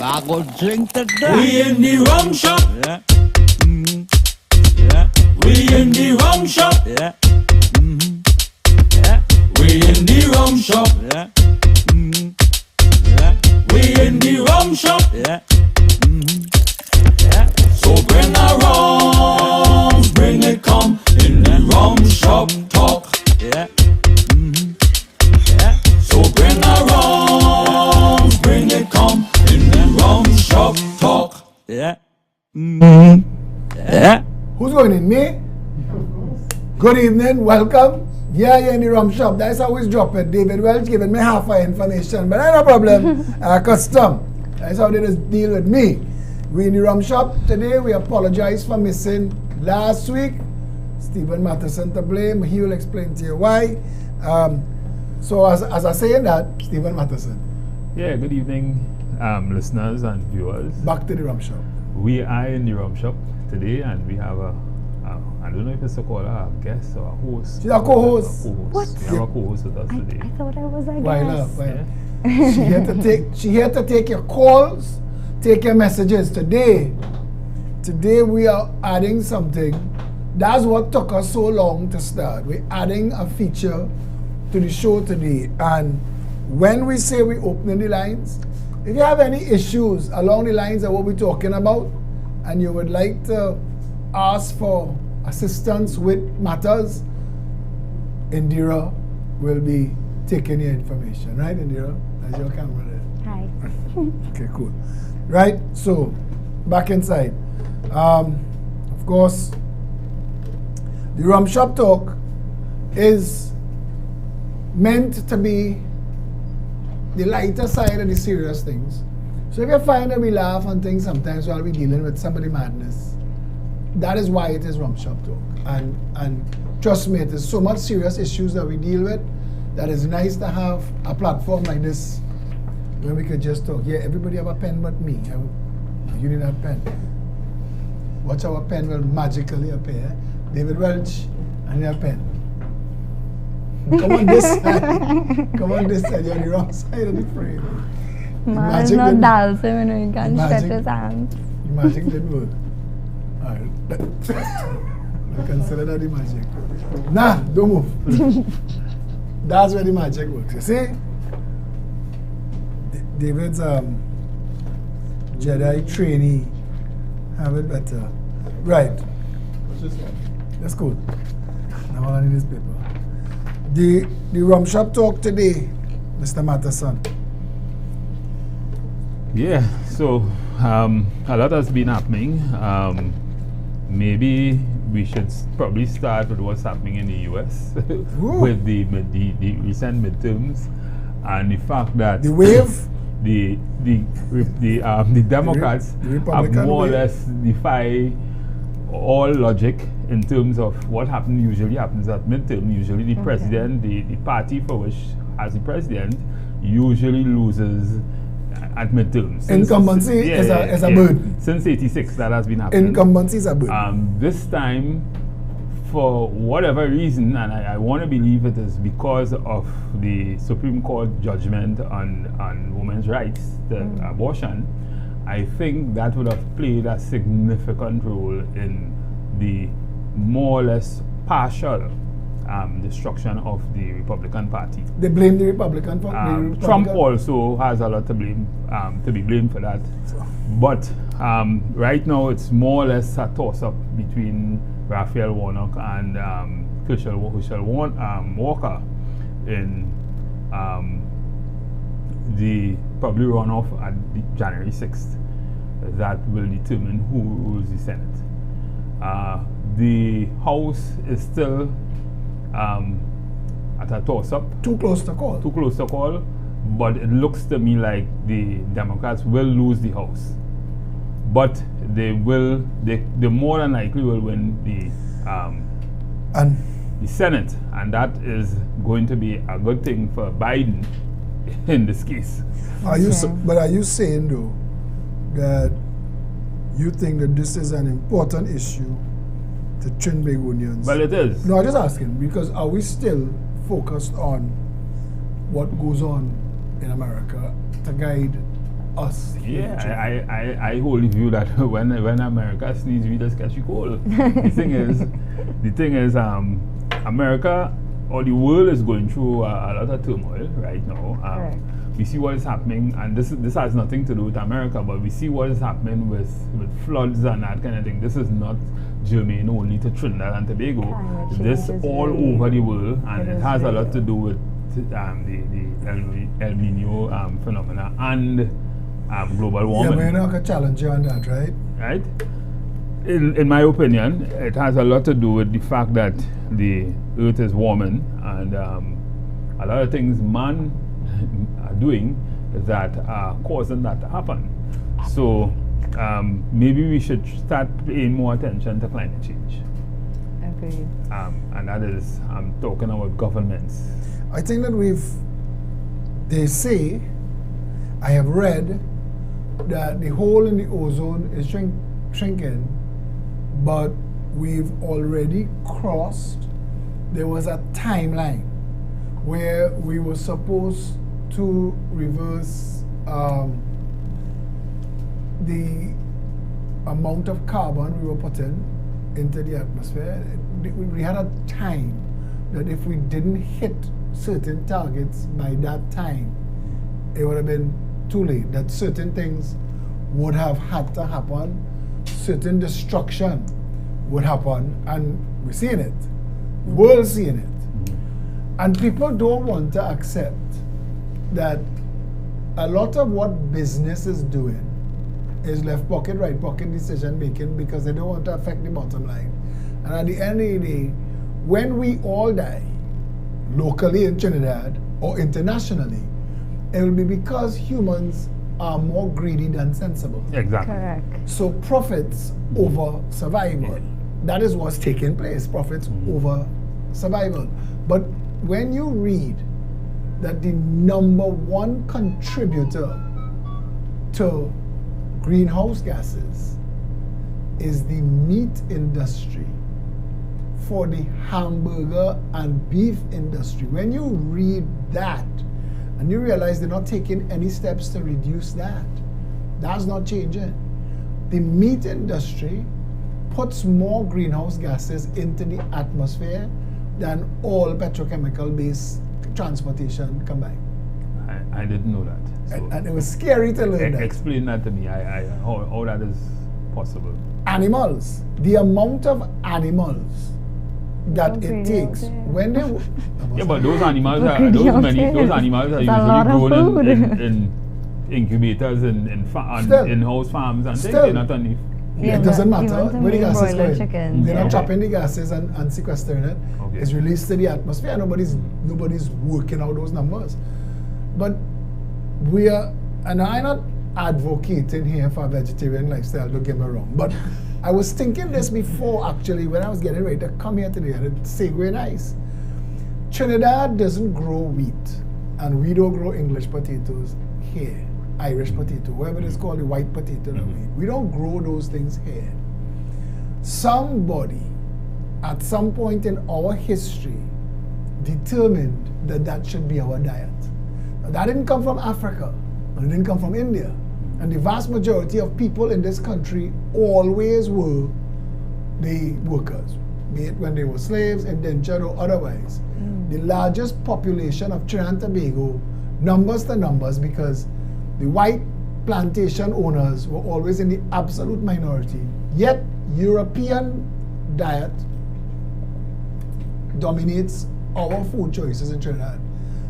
I go drink to that. We in the rum shop. Yeah. Yeah. We in the rum shop. Yeah. Yeah. We in the rum shop. Yeah. Yeah. We in the rum shop. Yeah. Yeah. So bring a rum, bring it come in the rum shop talk. Yeah. Yeah. So bring a rum, bring it come in the rum shop talk. Yeah. Yeah. Who's going in? Me? Good evening, welcome. Yeah, you're in the rum shop. That's how we drop it. David Welch giving me half our information, but I no problem. Custom. That's how they just deal with me. We in the rum shop today. We apologize for missing last week. Stephen Matheson to blame. He will explain to you why. So as I say that, Stephen Matheson. Yeah, good evening, listeners and viewers. Back to the rum shop. We are in the rum shop today, and we have I don't know if it's a caller, a guest, or a host. She's a co-host. What? We have a co-host with us today. I thought I was a Why guest. not? She here to take your calls, take your messages. Today we are adding something. That's what took us so long to start. We're adding a feature to the show today. And when we say we open the lines, if you have any issues along the lines of what we're talking about, and you would like to ask for assistance with matters, Indira will be taking your information. Right, Indira? That's your camera there. Hi. Okay, cool. Right, so back inside. Of course, the rum shop talk is meant to be the lighter side of the serious things. So if you find that we laugh on things sometimes while we're dealing with somebody madness, that is why it is rum shop talk. And trust me, there's so much serious issues that we deal with that it's nice to have a platform like this where we could just talk. Yeah, everybody have a pen but me. You need a pen. Watch our pen will magically appear. David Welch, I need a pen. Come on this side. Come on this side. You're on the wrong side of the frame. Man, it's not dancing when we can stretch his hands. The magic did work. Alright. I consider that the magic. Nah, don't move. That's where the magic works. You see? David's Jedi trainee have it better. Right. What's this one? That's cool. Now all I need is paper. The rum shop talk today, Mr. Matheson. Yeah, so a lot has been happening. Maybe we should probably start with what's happening in the US with the recent midterms and the fact that The wave. the Democrats the have Republican more or wave. less defy all logic in terms of what usually happens at midterm. Usually the president, the party for which has the president, usually loses at midterms. Incumbency is a bird. Since 86, that has been happening. Incumbency is a bird. This time, for whatever reason, and I want to believe it is because of the Supreme Court judgment on women's rights, the abortion, I think that would have played a significant role in the more or less partial destruction of the Republican Party. They blame the Republican for Trump also has a lot to blame, to be blamed for that. But right now it's more or less a toss-up between Raphael Warnock and Herschel Walker in the probably runoff at the January 6th. That will determine who rules the Senate. The House is still at a toss-up. Too close to call. Too close to call, but it looks to me like the Democrats will lose the House. But they more than likely will win the Senate, and that is going to be a good thing for Biden in this case. Are you saying though that you think that this is an important issue to Trinbagonians? Well, it is. No, I'm just asking because are we still focused on what goes on in America to guide us. here in Trinidad. Yeah, I hold the view that when America sneezes, we just catch a cold. the thing is, America or the world is going through a lot of turmoil right now. Correct. We see what is happening, and this has nothing to do with America, but we see what is happening with floods and that kind of thing. This is not germane only to Trinidad and Tobago. Climate This change is all really- over the world, and it it is has a really lot to do with the El Nino phenomena and global Yeah, warming. but you're not going to challenge you on that, right? Right? In my opinion, it has a lot to do with the fact that the earth is warming, and a lot of things man are doing that are causing that to happen. So maybe we should start paying more attention to climate change. Agreed. And that is, I'm talking about governments. I think that they say, I have read that the hole in the ozone is shrinking, but we've already crossed. There was a timeline where we were supposed to reverse the amount of carbon we were putting into the atmosphere. We had a time that if we didn't hit certain targets by that time, it would have been too late, that certain things would have had to happen, certain destruction would happen, and we're seeing it. The world's seeing it. And people don't want to accept that a lot of what business is doing is left pocket, right pocket decision making because they don't want to affect the bottom line. And at the end of the day, when we all die, locally in Trinidad or internationally, it will be because humans are more greedy than sensible. Exactly. Correct. So profits over survival. That is what's taking place, profits over survival. But when you read that the number one contributor to greenhouse gases is the meat industry for the hamburger and beef industry, when you read that and you realize they're not taking any steps to reduce that, that's not changing. The meat industry puts more greenhouse gases into the atmosphere than all petrochemical based transportation combined. I didn't know that. So And it was scary to learn that. explain that to me. How that is possible. Animals, the amount of animals that Sounds it really takes okay. when they Yeah, but those animals But are could you those also- animals are It's a lot of usually grown food. in incubators and Still. in-house farms and things. Still. They're not on the Yeah, it doesn't but matter even to where the make gas is broiler going. chickens, They're yeah. not trapping the gases and sequestering it. Okay. It's released to the atmosphere. Nobody's working out those numbers. But we are, and I'm not advocating here for a vegetarian lifestyle, don't get me wrong. But I was thinking this before actually when I was getting ready to come here today, and it's segue nice. Trinidad doesn't grow wheat, and we don't grow English potatoes here. Irish potato, whatever it is called, the white potato that we don't grow those things here. Somebody at some point in our history determined that that should be our diet. Now, that didn't come from Africa, and it didn't come from India. And the vast majority of people in this country always were the workers, be it when they were slaves, indentured, or otherwise. The largest population of Trinidad and Tobago, numbers to numbers, because the white plantation owners were always in the absolute minority. Yet, European diet dominates our food choices in Trinidad.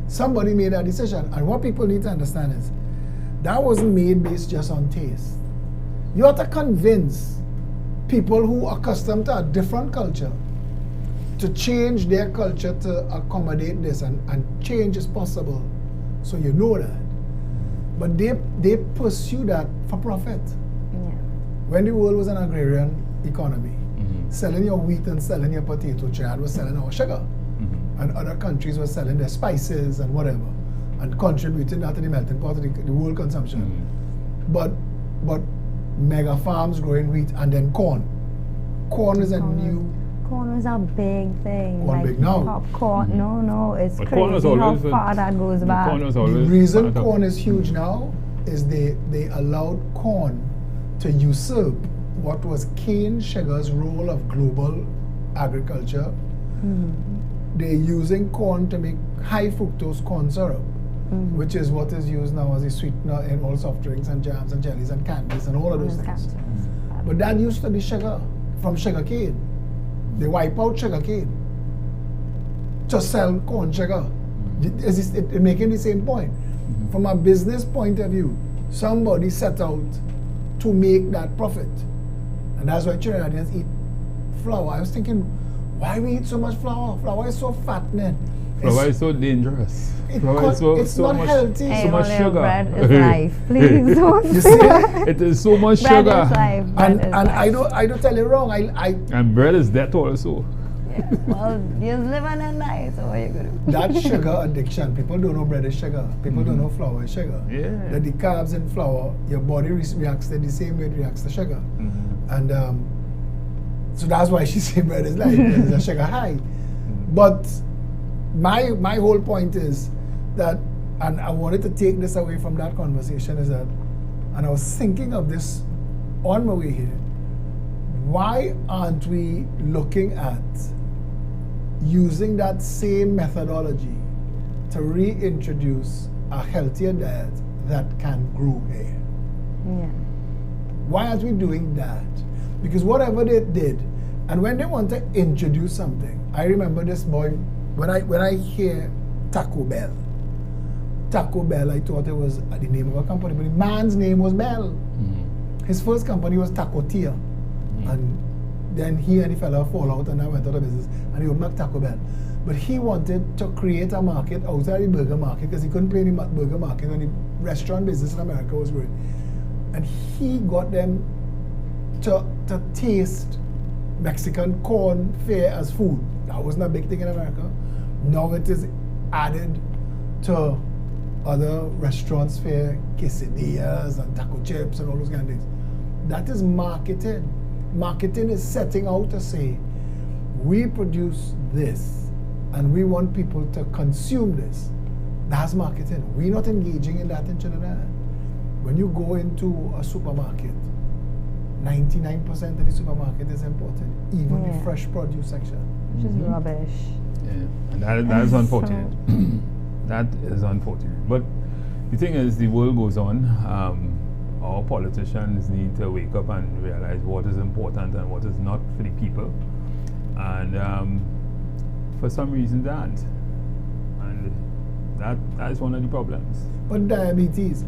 Somebody made that decision, and what people need to understand is that wasn't made based just on taste. You have to convince people who are accustomed to a different culture to change their culture to accommodate this, and change is possible. So you know that. But they pursue that for profit. Yeah. When the world was an agrarian economy, selling your wheat and selling your potato, Trinidad was selling our sugar. And other countries were selling their spices and whatever, and contributing that to the melting pot of the world consumption. But mega farms growing wheat and then corn. Corn is a new. Corn was a big thing. Corn like big now. Popcorn, no, it's But corn was crazy how always far that goes back. corn was The always reason part of- corn is huge now is they allowed corn to usurp what was cane sugar's role of global agriculture. They're using corn to make high fructose corn syrup, which is what is used now as a sweetener in all soft drinks and jams and jellies and candies and all of those things. But that used to be sugar from sugar cane. They wipe out sugar cane to sell corn sugar. It's making the same point. From a business point of view, somebody set out to make that profit. And that's why Trinidadians eat flour. I was thinking, why we eat so much flour? Flour is so fattening. Flour is so dangerous. Flour is It's not much, healthy. so much sugar. Bread is life. Please don't You say see? that. It is so much Bread sugar. is life. Bread And is life. I don't tell you wrong. And bread is death also. Yeah. Well, you live on a night, so what are you going to do? that sugar addiction, people don't know bread is sugar. People don't know flour is sugar. Yeah. That the carbs in flour, your body reacts to the same way it reacts to sugar. And so that's why she said bread is life, because it's a sugar high. But my whole point is that, and I wanted to take this away from that conversation, is that, and I was thinking of this on my way here, why aren't we looking at using that same methodology to reintroduce a healthier diet that can grow hair? Yeah. Why aren't we doing that? Because whatever they did, and when they want to introduce something, I remember this boy, when I hear Taco Bell, I thought it was the name of a company, but the man's name was Bell. His first company was Taco Tia. And then he and the fella fall out and I went out of business and he opened up Taco Bell. But he wanted to create a market outside the burger market because he couldn't play in the burger market when the restaurant business in America was growing. And he got them to taste Mexican corn fare as food. That wasn't a big thing in America. Now it is added to other restaurants fare, quesadillas and taco chips and all those kind of things. That is marketing. Marketing is setting out to say, we produce this and we want people to consume this. That's marketing. We're not engaging in that in Trinidad. When you go into a supermarket, 99% of the supermarket is imported, even the fresh produce section. Which is rubbish. Yeah, and that is unfortunate. That is unfortunate. But the thing is, the world goes on. Our politicians need to wake up and realize what is important and what is not for the people. And for some reason, that. And that is one of the problems. But diabetes,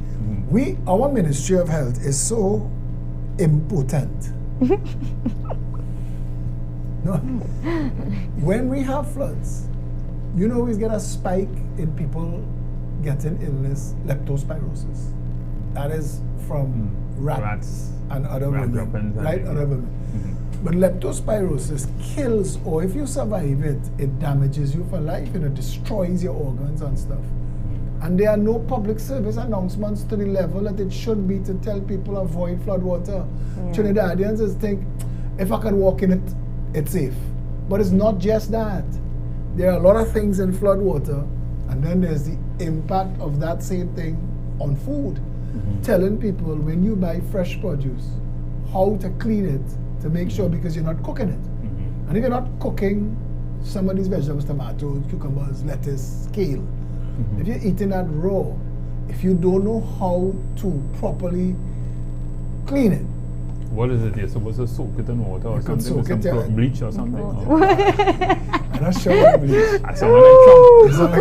our Ministry of Health is so impotent. No. When we have floods, you know we get a spike in people getting illness, leptospirosis. That is from rats and other women, right? Other women. But leptospirosis kills, or if you survive it, it damages you for life and it destroys your organs and stuff. And there are no public service announcements to the level that it should be to tell people avoid flood water. Trinidadians just think, if I can walk in it, it's safe. But it's not just that. There are a lot of things in flood water, and then there's the impact of that same thing on food. Telling people when you buy fresh produce, how to clean it to make sure, because you're not cooking it. And if you're not cooking some of these vegetables, tomatoes, cucumbers, lettuce, kale, if you're eating that raw, if you don't know how to properly clean it. What is it? You're supposed to soak it in water or You can something with soak some it, yeah. bleach or something? I'm not sure what bleach. I sound like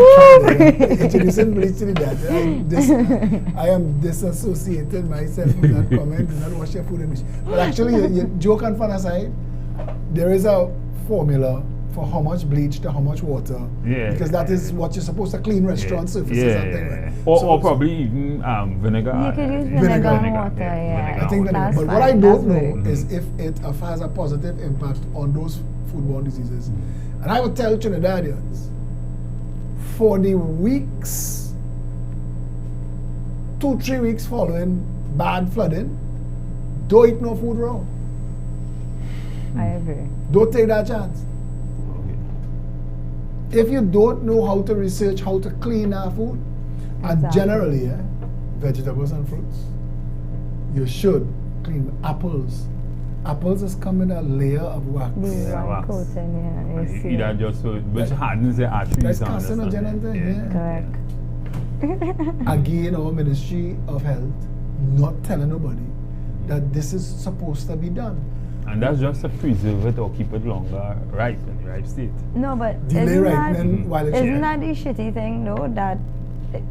Trump. It's like introducing bleach to the dead. I am disassociated myself from that comment. Do not wash your food in bleach. But actually, joke and fun aside, there is a formula for how much bleach to how much water. Yeah. Because that is what you're supposed to clean restaurant surfaces and things like that. Or probably even vinegar. You could use Vinegar. vinegar and Vinegar, water, yeah. yeah. I think that, That's but what fine, I that's don't know good. is if it has a positive impact on those foodborne diseases. And I would tell Trinidadians, for the weeks, 2-3 weeks following bad flooding, don't eat no food raw. I agree. Don't take that chance. If you don't know how to research how to clean our food, and Exactly. generally, vegetables and fruits. You should clean apples. Apples is come in a layer of wax. Yeah, wax. Coating, yeah. You see Either it. just so, which hardens the arteries. That's and carcinogen, understand. yeah. Correct. Again, our Ministry of Health not telling nobody that this is supposed to be done. And that's just to preserve it or keep it longer ripe in the ripe state. No, but Delay isn't ripening while it's isn't that the shitty thing though, that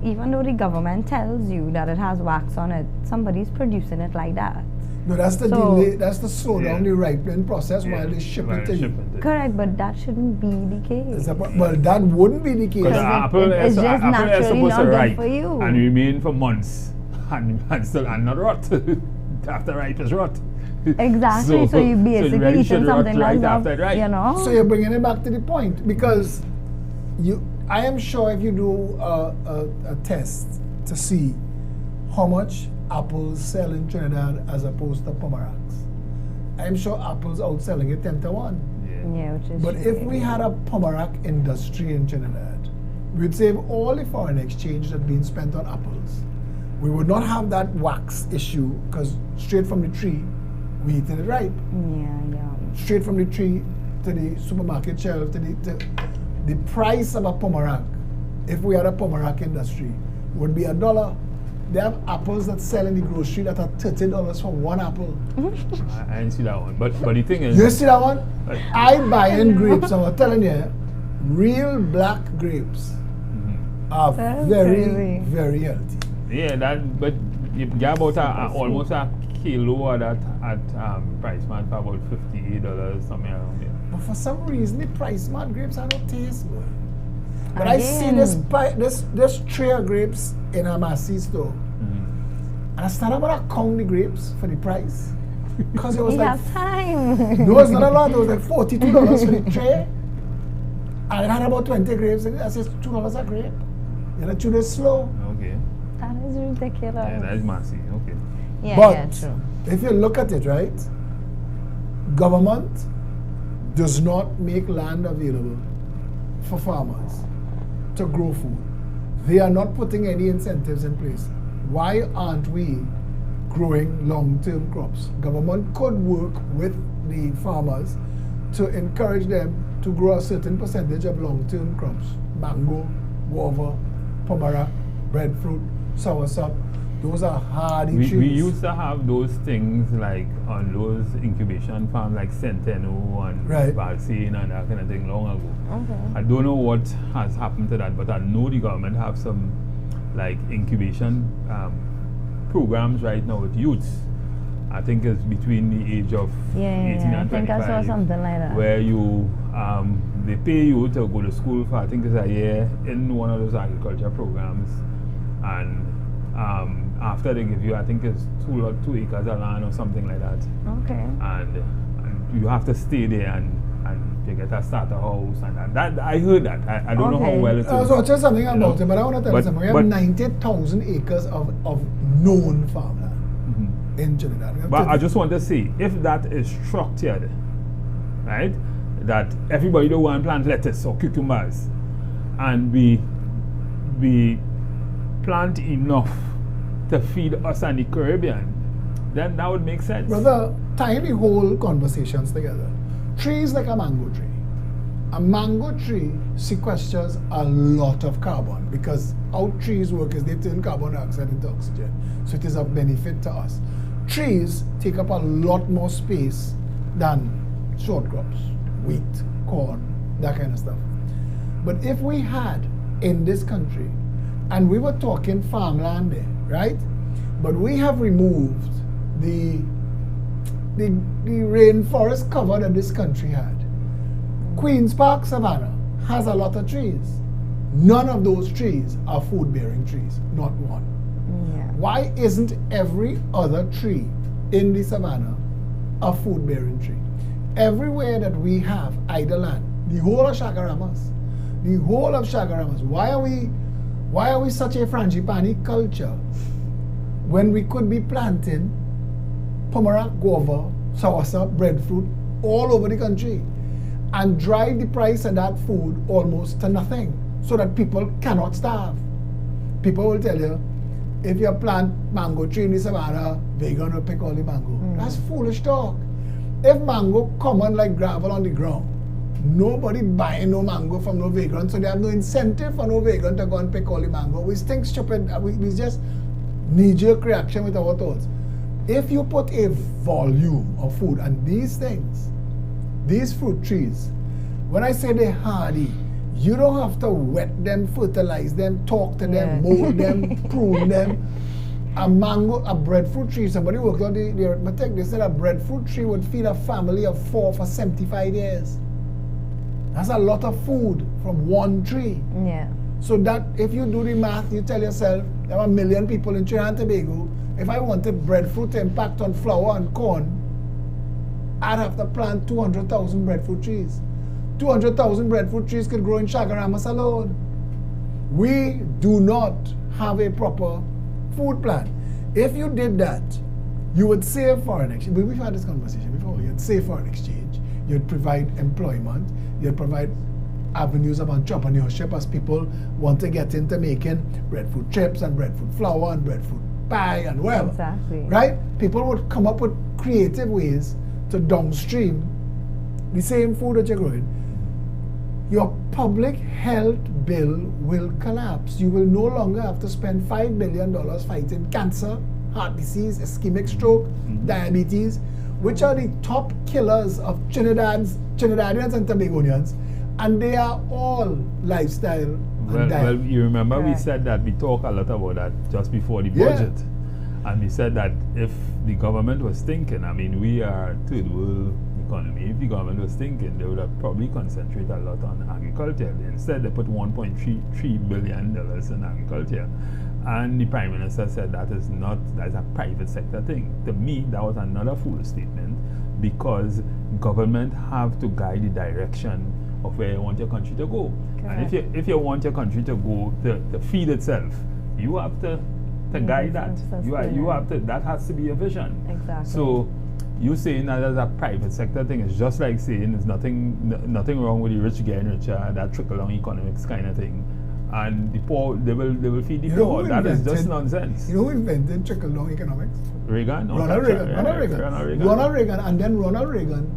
even though the government tells you that it has wax on it, somebody's producing it like that. No, that's the So- delay. That's the slow down Yeah. the ripening process Yeah, while they ship while it to they you. ship it. Correct, but that shouldn't be the case. It's about- well, that wouldn't be the case. Because it- apple it's is, just apple is naturally supposed not to good ripe for you. and remain for months and still and not rot. After ripe is rot. Exactly. So you basically really eating should rot something right that's after it ripe. you know. So you're bringing it back to the point because I am sure if you do a test to see how much apples sell in Trinidad as opposed to pomerancs, I'm sure apples outselling it 10-1. Yeah, which is But if we had a pomeranc industry in Trinidad, we'd save all the foreign exchange that's being spent on apples. We would not have that wax issue because straight from the tree, we eat it ripe. yeah. Straight from the tree to the supermarket shelf, to the price of a pomeranc, if we had a pomeranc industry, would be $1. They have apples that sell in the grocery that are $30 for one apple. I didn't see that one. But the thing is, You see that one? Right. I buy in grapes, I'm telling you, real black grapes are That's very, crazy. very healthy. yeah, that, but you get about almost a kilo of that at price man for about $58, something around there. But for some reason, the price man grapes are not taste good. But I see this tray of grapes in a Massey store. And I started about to count the grapes for the price. Because it was You like, have time. no, it's not a lot, it was like $42 for the tray. And it had about 20 grapes in it. I said, $2 a grape. You know, chew this slow. Okay. That is ridiculous. Yeah, that is massive. Okay. Yeah, But yeah, true. if you look at it, right, government does not make land available for farmers to grow food. They are not putting any incentives in place. Why aren't we growing long-term crops? Government could work with the farmers to encourage them to grow a certain percentage of long-term crops. Mango, guava, pomegranate, breadfruit, soursop. Those are hardy trees. We used to have those things like on those incubation farms like Centeno and Right. Balsane and that kind of thing long ago. Okay. I don't know what has happened to that, but I know the government have some like incubation programs right now with youths. I think it's between the age of 18 Yeah, and I think 25. I saw something like that. Where you, they pay you to go to school for, I think it's a year in one of those agriculture programs. And after they give you, I think it's 2 acres of land or something like that. Okay. And you have to stay there and you get a starter house and that I heard that. I don't know how Okay. well it is. I was watching something you know. about it, but I want to tell you But- something. We have but- 90,000 acres of known farmland in Trinidad. We have But I 30 just want to say, if that is structured, right, that everybody don't want to plant lettuce or cucumbers, and we plant enough to feed us and the Caribbean, then that would make sense. Brother, tying the whole conversations together. Trees like a mango tree. A mango tree sequesters a lot of carbon because how trees work is they turn carbon dioxide into oxygen. So it is of benefit to us. Trees take up a lot more space than short crops, wheat, corn, that kind of stuff. But if we had in this country, and we were talking farmland there, right? But we have removed the rainforest cover that this country had. Queen's Park Savannah has a lot of trees. None of those trees are food-bearing trees, not one. Yeah. Why isn't every other tree in the savannah a food-bearing tree? Everywhere that we have idle land, the whole of Shagaramas, why are we such a frangipani culture when we could be planting pomegranate, guava, soursop, breadfruit all over the country and drive the price of that food almost to nothing so that people cannot starve? People will tell you, if you plant mango tree in the savannah, vegan will pick all the mango. That's foolish talk. If mango common like gravel on the ground, nobody buying no mango from no vagrant, so they have no incentive for no vagrant to go and pick all the mango. We think stupid, we just knee-jerk reaction with our thoughts. If you put a volume of food, and these things, these fruit trees, when I say they're hardy, you don't have to wet them, fertilize them, talk to them, mold them, prune them. A mango, a breadfruit tree, somebody worked on the arithmetic, they said a breadfruit tree would feed a family of 4 for 75 years. That's a lot of food from one tree. Yeah. So that if you do the math, you tell yourself, there are 1 million people in Trinidad and Tobago. If I wanted breadfruit to impact on flour and corn, I'd have to plant 200,000 breadfruit trees. 200,000 breadfruit trees could grow in Chagaramas alone. We do not have a proper food plan. If you did that, you would save foreign exchange. We've had this conversation before. You'd save foreign exchange. You'd provide employment. You'd provide avenues of entrepreneurship as people want to get into making breadfruit chips and breadfruit flour and breadfruit pie and whatever. Exactly. Right? People would come up with creative ways to downstream the same food that you're growing. Your public health bill will collapse. You will no longer have to spend $5 billion fighting cancer, heart disease, ischemic stroke, diabetes, which are the top killers of Trinidadians and Tobagonians, and they are all lifestyle and diet. Well, you remember we Correct. said that we talked a lot about that just before the budget. And we said that if the government was thinking, I mean, we are third world economy, if the government was thinking, they would have probably concentrated a lot on agriculture. Instead, they put $1.3 billion in agriculture. And the Prime Minister said that's a private sector thing. To me, that was another foolish statement, because government have to guide the direction of where you want your country to go. Correct. And if you want your country to go to feed itself, you have to guide that. You have to, that has to be a vision. Exactly. So you saying that as a private sector thing is just like saying there's nothing wrong with the rich getting richer, that trickle-down economics kind of thing. And the poor, they will feed the You know poor. who That is invented- just nonsense. You know who invented trickle-down economics? Reagan? Ronald Reagan. And then Ronald Reagan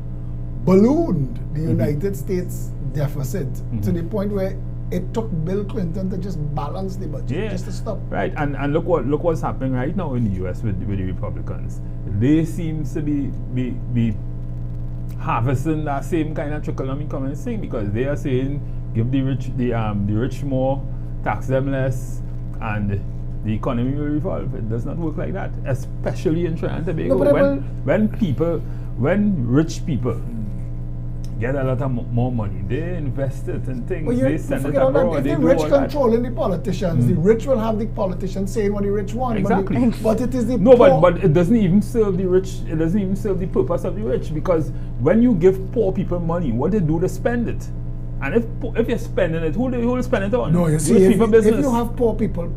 ballooned the United States deficit to the point where it took Bill Clinton to just balance the budget, just to stop. Right, and look what's happening right now in the US with the Republicans. They seem to be harvesting that same kind of trickle-down economics thing, because they are saying give the rich more, tax them less, and the economy will revolve. It does not work like that, especially in Trinidad and Tobago. No, but when rich people get a lot of more money, they invest it in things, Well, they send it forget all that. abroad, If they the do rich all that. controlling the politicians, the rich will have the politicians saying what the rich want. Exactly. But it is the No, poor. but it doesn't even serve the rich. It doesn't even serve the purpose of the rich, because when you give poor people money, what they do, they spend it. And if you're spending it, who will spend it on? No, you The see, rich if people you business. have poor people,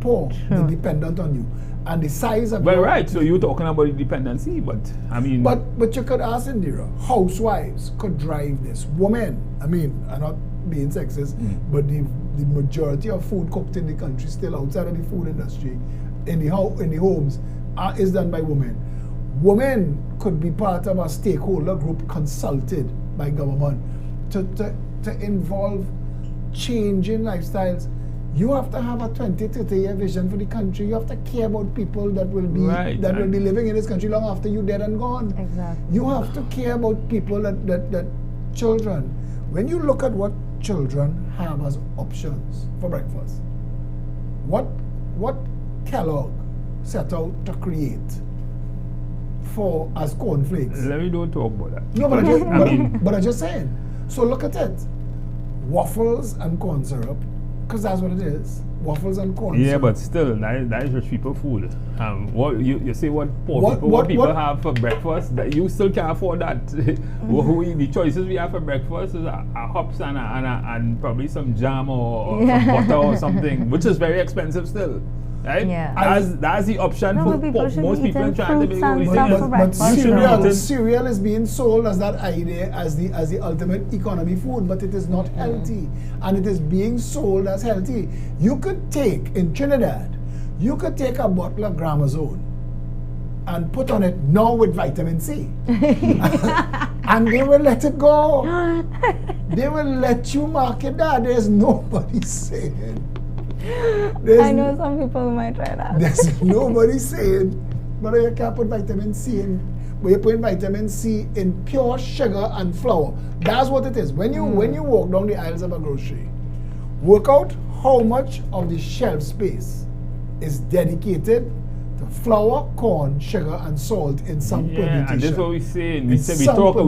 they're dependent on you. And the size of Well, your- right. So you're talking about the dependency, but I mean, But you could ask Indira, housewives could drive this. Women, I mean, I'm not being sexist, but the majority of food cooked in the country, still outside of the food industry, in the homes, is done by women. Women could be part of a stakeholder group consulted by government to involve changing lifestyles. You have to have a 20, 30-year vision for the country. You have to care about people that will be will be living in this country long after you're dead and gone. Exactly. You have to care about people that children. When you look at what children have as options for breakfast, what Kellogg set out to create for as cornflakes. let me don't talk about that. No, but I'm just saying. So look at it. Waffles and corn syrup, because that's what it is. Waffles and corn syrup. Yeah, but still, that is rich people food. What you say? What poor people have for breakfast? That you still can't afford that. The choices we have for breakfast is a hops and probably some jam or some butter or something, which is very expensive still. Right? Yeah. That's the option No, for but people should most be people in eating trying to fruits be and able stuff to for eat. breakfast. Cereal is being sold as that idea as the ultimate economy food, but it is not healthy, and it is being sold as healthy. You could take in Trinidad You could take a bottle of Gramazone and put on it now with vitamin C. And they will let it go. They will let you market that. There's nobody saying. I know some people who might try that. There's nobody saying, but you can't put vitamin C in. But you're putting vitamin C in pure sugar and flour. That's what it is. When you walk down the aisles of a grocery, work out how much of the shelf space is dedicated to flour, corn, sugar, and salt in some permutation. And that's what we're saying. We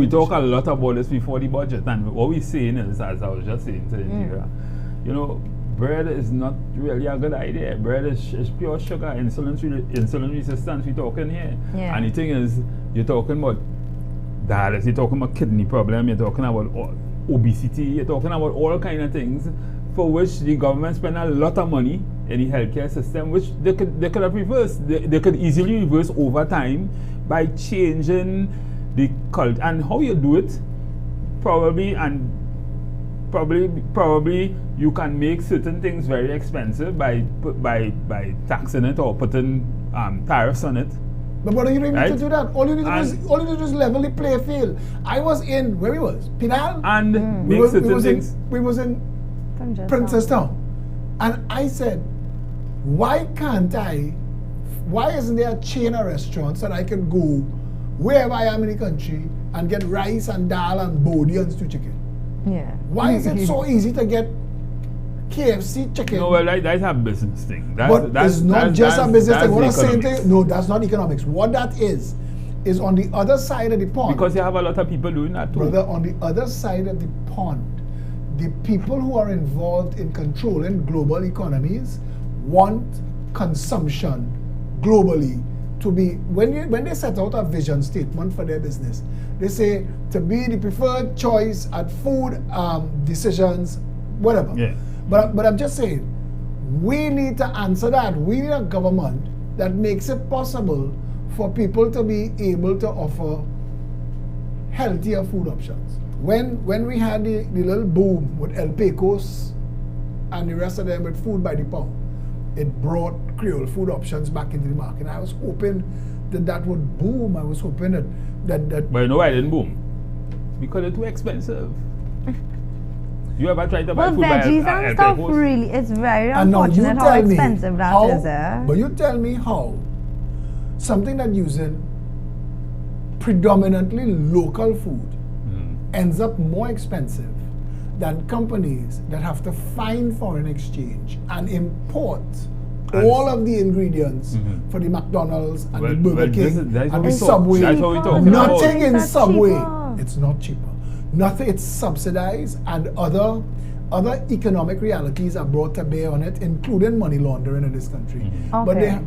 talk a lot about this before the budget, and what we're saying is, as I was just saying to Indira, you know, bread is not really a good idea. Bread is pure sugar, insulin resistance we're talking here. Yeah. And the thing is, you're talking about dialysis, you're talking about kidney problem, you're talking about obesity, you're talking about all kind of things for which the government spend a lot of money in the healthcare system, which they could have reversed. They could easily reverse over time by changing the culture. And how you do it, probably you can make certain things very expensive by taxing it or putting tariffs on it. But what do you need Right? to do that? All you need to do is level the play field. I was in, where we was? Pinal? And make certain things. We was in Princess Town. And I said, why isn't there a chain of restaurants that I can go wherever I am in the country and get rice and dal and bodi and stew chicken? Yeah. Why is it so easy to get KFC chicken? No, well, that's a business thing. But it's not just a business thing. What I'm saying economics. no, that's not economics. What that is on the other side of the pond. Because you have a lot of people doing that too. Brother, on the other side of the pond, the people who are involved in controlling global economies want consumption globally to be, when they set out a vision statement for their business, they say to be the preferred choice at food decisions, whatever. Yeah. But I'm just saying, we need to answer that. We need a government that makes it possible for people to be able to offer healthier food options. When we had the little boom with El Pecos and the rest of them with food by the pound, it brought Creole food options back into the market. And I was hoping that would boom. I was hoping that But you know why it didn't boom? Because they're too expensive. You ever tried to buy Well, food by veggies and El stuff Pecos? really, it's very And now you unfortunate how tell me expensive that how, is. But you tell me how something that using predominantly local food ends up more expensive than companies that have to find foreign exchange and import all of the ingredients for the McDonald's and the Burger King that's and what the we talk- Subway. that's what we talk Nothing about. in That's Subway. cheaper. It's not cheaper. Nothing. It's subsidized, and other economic realities are brought to bear on it, including money laundering in this country. But Okay,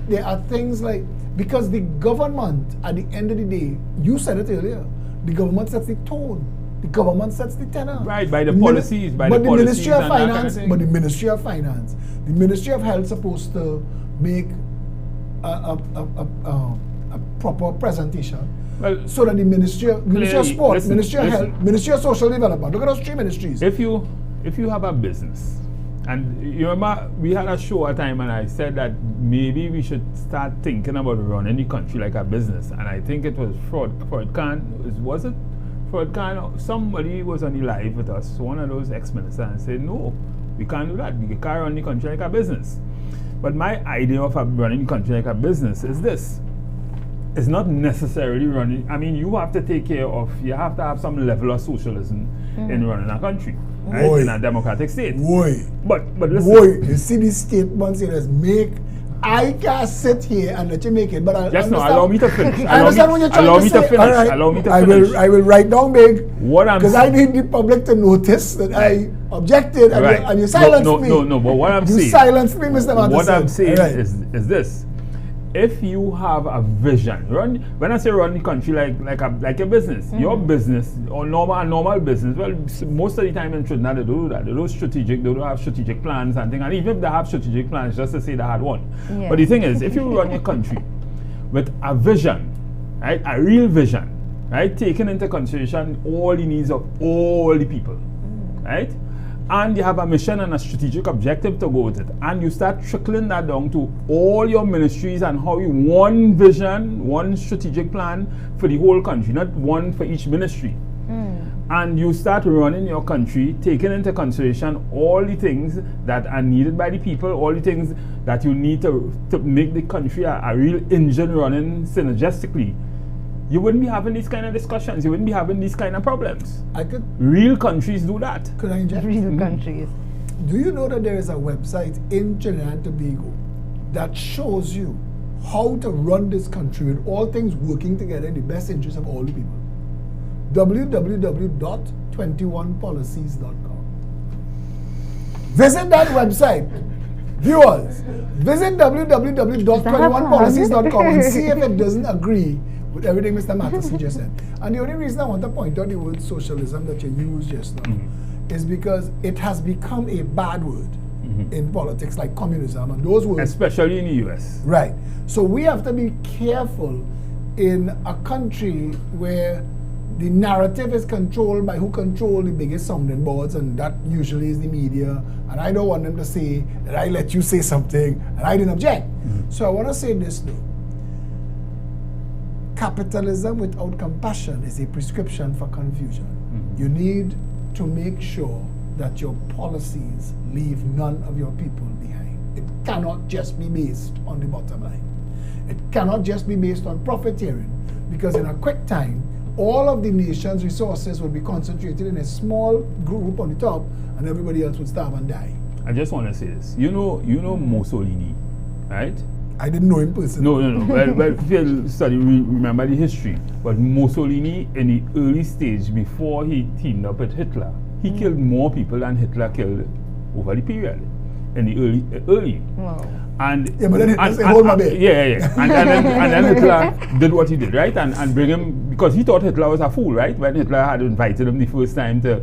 there are things like, because the government, at the end of the day, you said it earlier, the government sets the tone. The government sets the tenor. Right, by the policies, But the Ministry of and that kind of Finance, thing. but the Ministry of Finance, the Ministry of Health supposed to make a proper presentation. Well, So that the Ministry of Sport, listen, Ministry of listen. Health, Ministry of Social Development, look at those three ministries. if you have a business, and you remember we had a show a time and I said that maybe we should start thinking about running the country like a business, and I think it was Ford Khan, was it? Ford Khan, somebody was on the live with us, one of those ex-ministers, and said, no, we can't do that, we can't run the country like a business. But my idea of running the country like a business is this. It's not necessarily running. I mean, you have to you have to have some level of socialism in running a country, right? Boy. In a democratic state. Boy, But listen, boy, you see these statements here as I can't sit here and let you make it, but I just now, understand. allow me to finish. I understand what you're trying allow to me say. to finish. All right. Allow me to finish. I will write down big. What I'm because I need the public to notice that I objected and, Right. and you silenced me. No. But what I'm you saying, silenced me, Mr. Matteson. what I'm saying All right. is this: if you have a vision, when I say run the country like a business, your business or normal business. Well, most of the time in Trinidad they do that. They don't have strategic plans and things. And even if they have strategic plans, just to say they had one. Yeah. But the thing is, if you run your country with a vision, right, a real vision, right, taking into consideration all the needs of all the people, right, and you have a mission and a strategic objective to go with it, and you start trickling that down to all your ministries and how you one vision, one strategic plan for the whole country, not one for each ministry. And you start running your country, taking into consideration all the things that are needed by the people, all the things that you need to make the country a real engine running synergistically. You wouldn't be having these kind of discussions. You wouldn't be having these kind of problems. Real countries do that. Could I inject? Real countries. Do you know that there is a website in Trinidad and Tobago that shows you how to run this country with all things working together in the best interest of all the people? www.21policies.com. Visit that website. Viewers, visit www.21policies.com and see if it doesn't agree with everything Mr. Matterson just said. And the only reason I want to point out the word socialism that you used just now is because it has become a bad word in politics, like communism and those words. Especially in the US. Right. So we have to be careful in a country where the narrative is controlled by who control the biggest sounding boards, and that usually is the media. And I don't want them to say that I let you say something and I didn't object. So I want to say this though. Capitalism without compassion is a prescription for confusion. You need to make sure that your policies leave none of your people behind. It cannot just be based on the bottom line. It cannot just be based on profiteering, because in a quick time, all of the nation's resources would be concentrated in a small group on the top, and everybody else would starve and die. I just want to say this. You know Mussolini, right? I didn't know him personally. No. Well, if you study, remember the history. But Mussolini, in the early stage, before he teamed up with Hitler, he killed more people than Hitler killed over the period. In the early. Wow. And yeah, but then Hitler said, hold my baby. Yeah. And then Hitler did what he did, right? And bring him, because he thought Hitler was a fool, right? When Hitler had invited him the first time to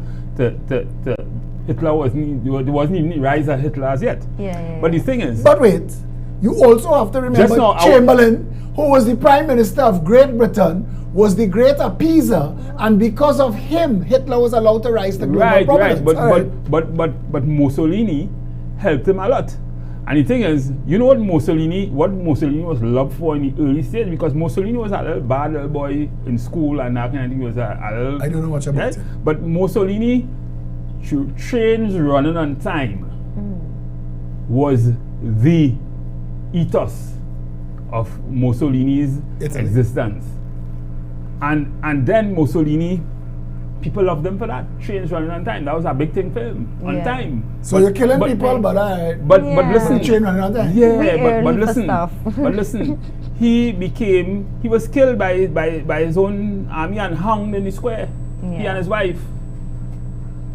Hitler there wasn't even the rise of Hitler as yet. Yeah. But the thing is. But wait, you also have to remember Chamberlain, who was the Prime Minister of Great Britain, was the great appeaser, and because of him, Hitler was allowed to rise to global prominence. But Mussolini helped him a lot. And the thing is, you know what Mussolini was loved for in the early stage? Because Mussolini was a little bad little boy in school and that kind of thing. He was a little, I don't know much about it. But Mussolini, trains running on time was the ethos of Mussolini's existence. And then Mussolini, people loved him for that. Trains running on time. That was a big thing for him. On time. So you're killing people, but listen. Train running on time. Yeah, but listen. He was killed by his own army and hung in the square. He and his wife.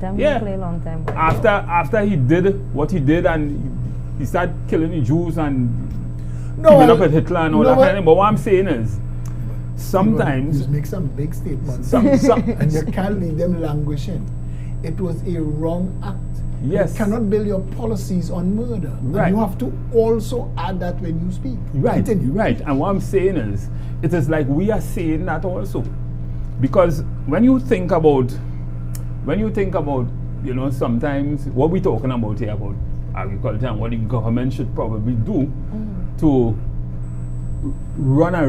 Play long time. After he did what he did, and he started killing the Jews and keeping up with Hitler and all that kind of thing. But what I'm saying is, sometimes you make some big statements, and you can't leave them languishing. It was a wrong act. Yes. You cannot build your policies on murder. Right. And you have to also add that when you speak. Right. Right. And what I'm saying is, it is like we are saying that also, because when you think about, sometimes what we're talking about here about agriculture and what the government should probably do to run a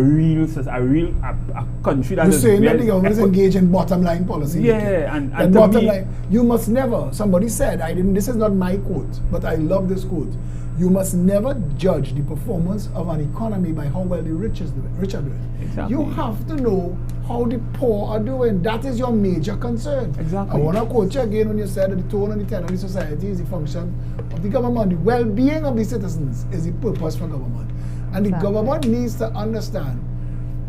country that is saying that the government is engaged in bottom line policy. Yeah, and bottom line, you must never, somebody said, this is not my quote, but I love this quote. You must never judge the performance of an economy by how well the rich are doing. Exactly. You have to know how the poor are doing. That is your major concern. Exactly. I want to quote you again when you said that the tone and the tenor of the society is the function of the government. The well-being of the citizens is the purpose for government. And the government needs to understand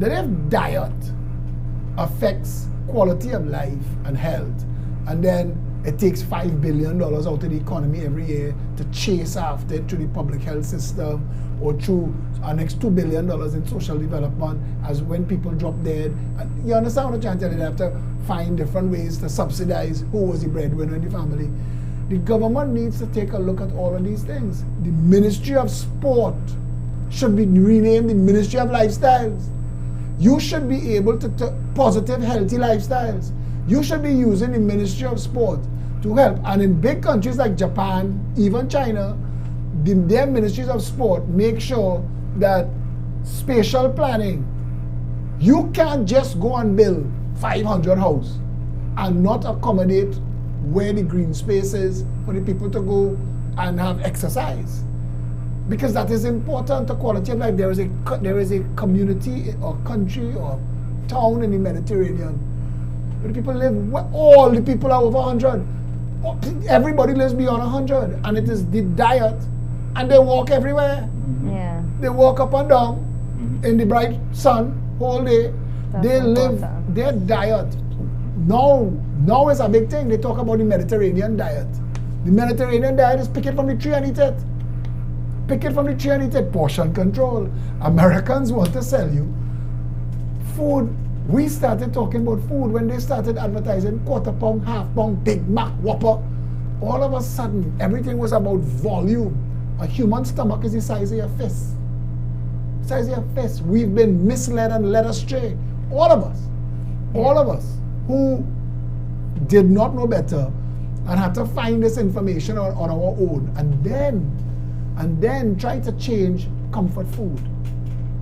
that if diet affects quality of life and health, and then it takes $5 billion out of the economy every year to chase after it through the public health system or through our next $2 billion in social development as when people drop dead. And you understand what I'm trying to tell you? They have to find different ways to subsidize who was the breadwinner in the family. The government needs to take a look at all of these things. The Ministry of Sport should be renamed the Ministry of Lifestyles. You should be able to positive, healthy lifestyles. You should be using the Ministry of Sport to help. And in big countries like Japan, even China, their ministries of sport make sure that spatial planning, you can't just go and build 500 houses and not accommodate where the green space is for the people to go and have exercise. Because that is important to quality of life. There is a community or country or town in the Mediterranean where the people live, where all the people are over 100. Everybody lives beyond 100, and it is the diet, and they walk everywhere. Yeah. They walk up and down in the bright sun all day. That's They live important. their diet. Now is a big thing. They talk about the Mediterranean diet. The Mediterranean diet is pick it from the tree and eat it. Pick it from the tree and eat it. Portion control. Americans want to sell you food. We started talking about food when they started advertising quarter pound, half pound, Big Mac, Whopper. All of a sudden, everything was about volume. A human stomach is the size of your fist. Size of your fist. We've been misled and led astray. All of us. All of us who did not know better and had to find this information on our own, and then try to change comfort food.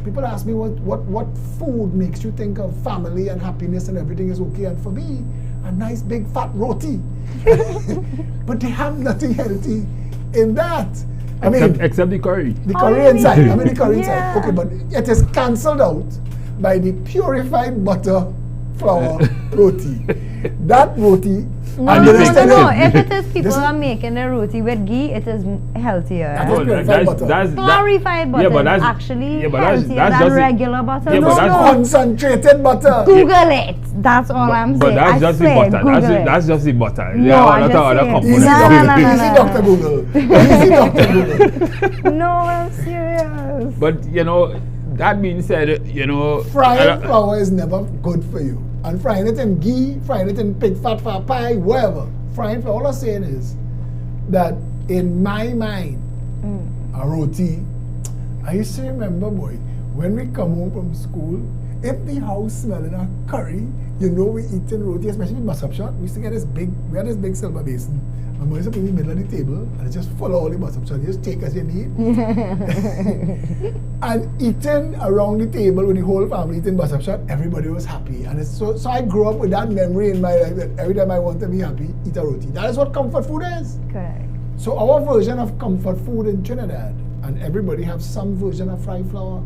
People ask me what food makes you think of family and happiness and everything is okay, and for me, a nice big fat roti. But they have nothing healthy in that. I mean, except the curry. the Oh, curry you inside. mean- I mean the curry Yeah. inside. Okay, but it is cancelled out by the purified butter flour roti. That roti. No, and no, the no, rest no, of no. it- If it is people This is- are making a roti with ghee, it is healthier. That is No, purified butter. Clarified butter yeah, but is that's actually yeah, but that's healthier just than the- regular butter. yeah, no, but that's no. Concentrated butter. Google it. That's all I'm But saying. that's I just the swear, butter. Google it. That's just the butter. No, There are I'm a lot just of other saying. components. Easy, No, doctor, no, no, easy, no. Dr. Google. Easy, Dr. Google. No, I'm serious. But that being said, Frying flour is never good for you. And frying it in ghee, frying it in pig fat for pie, wherever. Frying flour, all I'm saying is that in my mind, a roti, I used to remember, boy, when we come home from school, if the house smelling a curry, we eating roti, especially in Basap shop. We used to get we had this big silver basin, and we used to put it in the middle of the table, and it's just full of all the Basap shop. You just take as you need. And eating around the table with the whole family eating Basap shop, everybody was happy. And it's so I grew up with that memory in my life that every time I want to be happy, eat a roti. That is what comfort food is. Correct. So our version of comfort food in Trinidad, and everybody have some version of fried flour.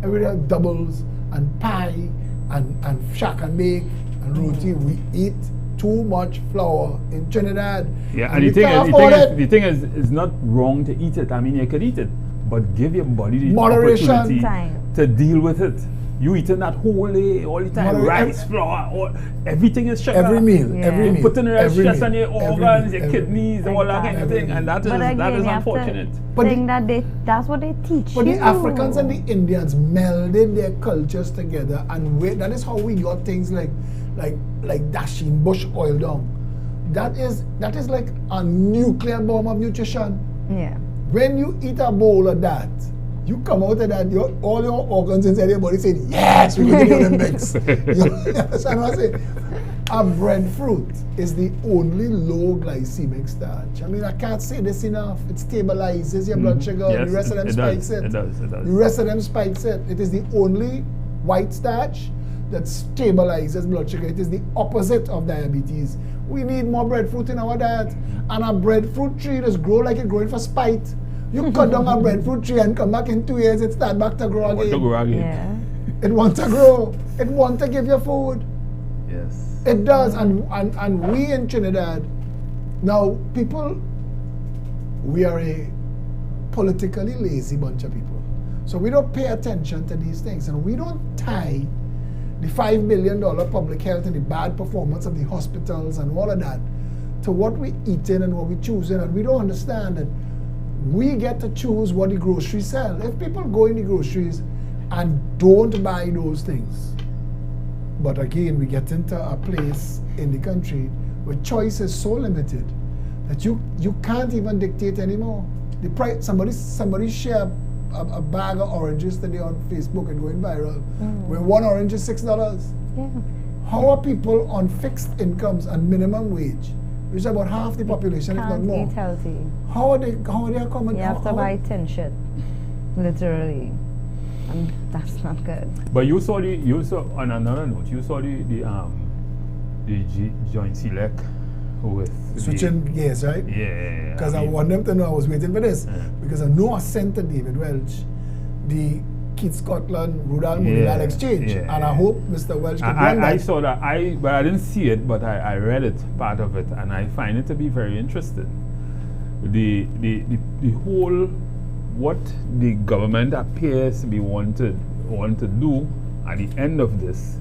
Everybody have doubles and pie and shack and bake and roti. We eat too much flour in Trinidad. Yeah, and we can't afford it. the thing is, it's not wrong to eat it. I mean, you could eat it, but give your body the Moderation. opportunity Time. to deal with it. You eating that whole day, all the time, Moderation. rice, flour, everything is sugar. Every meal, Yeah. every meal. Putting the every stress meal, on your every organs, meal, your every kidneys, meal. all that kind of Every thing, meal. and that But again, is you have to unfortunate. But think that that's what they teach But you. the Africans and the Indians melded their cultures together, and that is how we got things like dashing bush oil down. That is like a nuclear bomb of nutrition. Yeah. When you eat a bowl of that, you come out of that, all your organs inside your body saying, yes, we're going to the Olympics. You understand what I'm saying? A breadfruit is the only low glycemic starch. I mean, I can't say this enough. It stabilizes your blood sugar. Yes, the rest of them spikes it. It does. The rest of them spikes it. It is the only white starch that stabilizes blood sugar. It is the opposite of diabetes. We need more breadfruit in our diet. And a breadfruit tree does grow like it's growing for spite. You cut down a breadfruit tree and come back in 2 years, it start back to grow again. Yeah. It wants to grow. It wants to give you food. Yes. It does. And we in Trinidad, now people, we are a politically lazy bunch of people. So we don't pay attention to these things. And we don't tie the $5 billion public health and the bad performance of the hospitals and all of that to what we eating and what we choosing. And we don't understand that we get to choose what the groceries sell. If people go in the groceries and don't buy those things, but again, we get into a place in the country where choice is so limited that you can't even dictate anymore. The price, somebody shared a bag of oranges today on Facebook and going viral, where one orange is $6. Yeah. How are people on fixed incomes and minimum wage which is about half the population, if not Can't more. eat healthy. How are they accommodate? You have to buy tin shit, literally, and that's not good. But you saw on another note, you saw the joint select with Switching gears, right? Yeah. Because I mean, want them to know I was waiting for this. Yeah. Because I know I sent to David Welch the Keith Scotland Rudal Yeah, exchange. yeah, And I yeah. hope Mr. Welch could run I that. saw that. But I didn't see it, but I read it, part of it, and I find it to be very interesting. The whole, what the government appears to be want to do at the end of this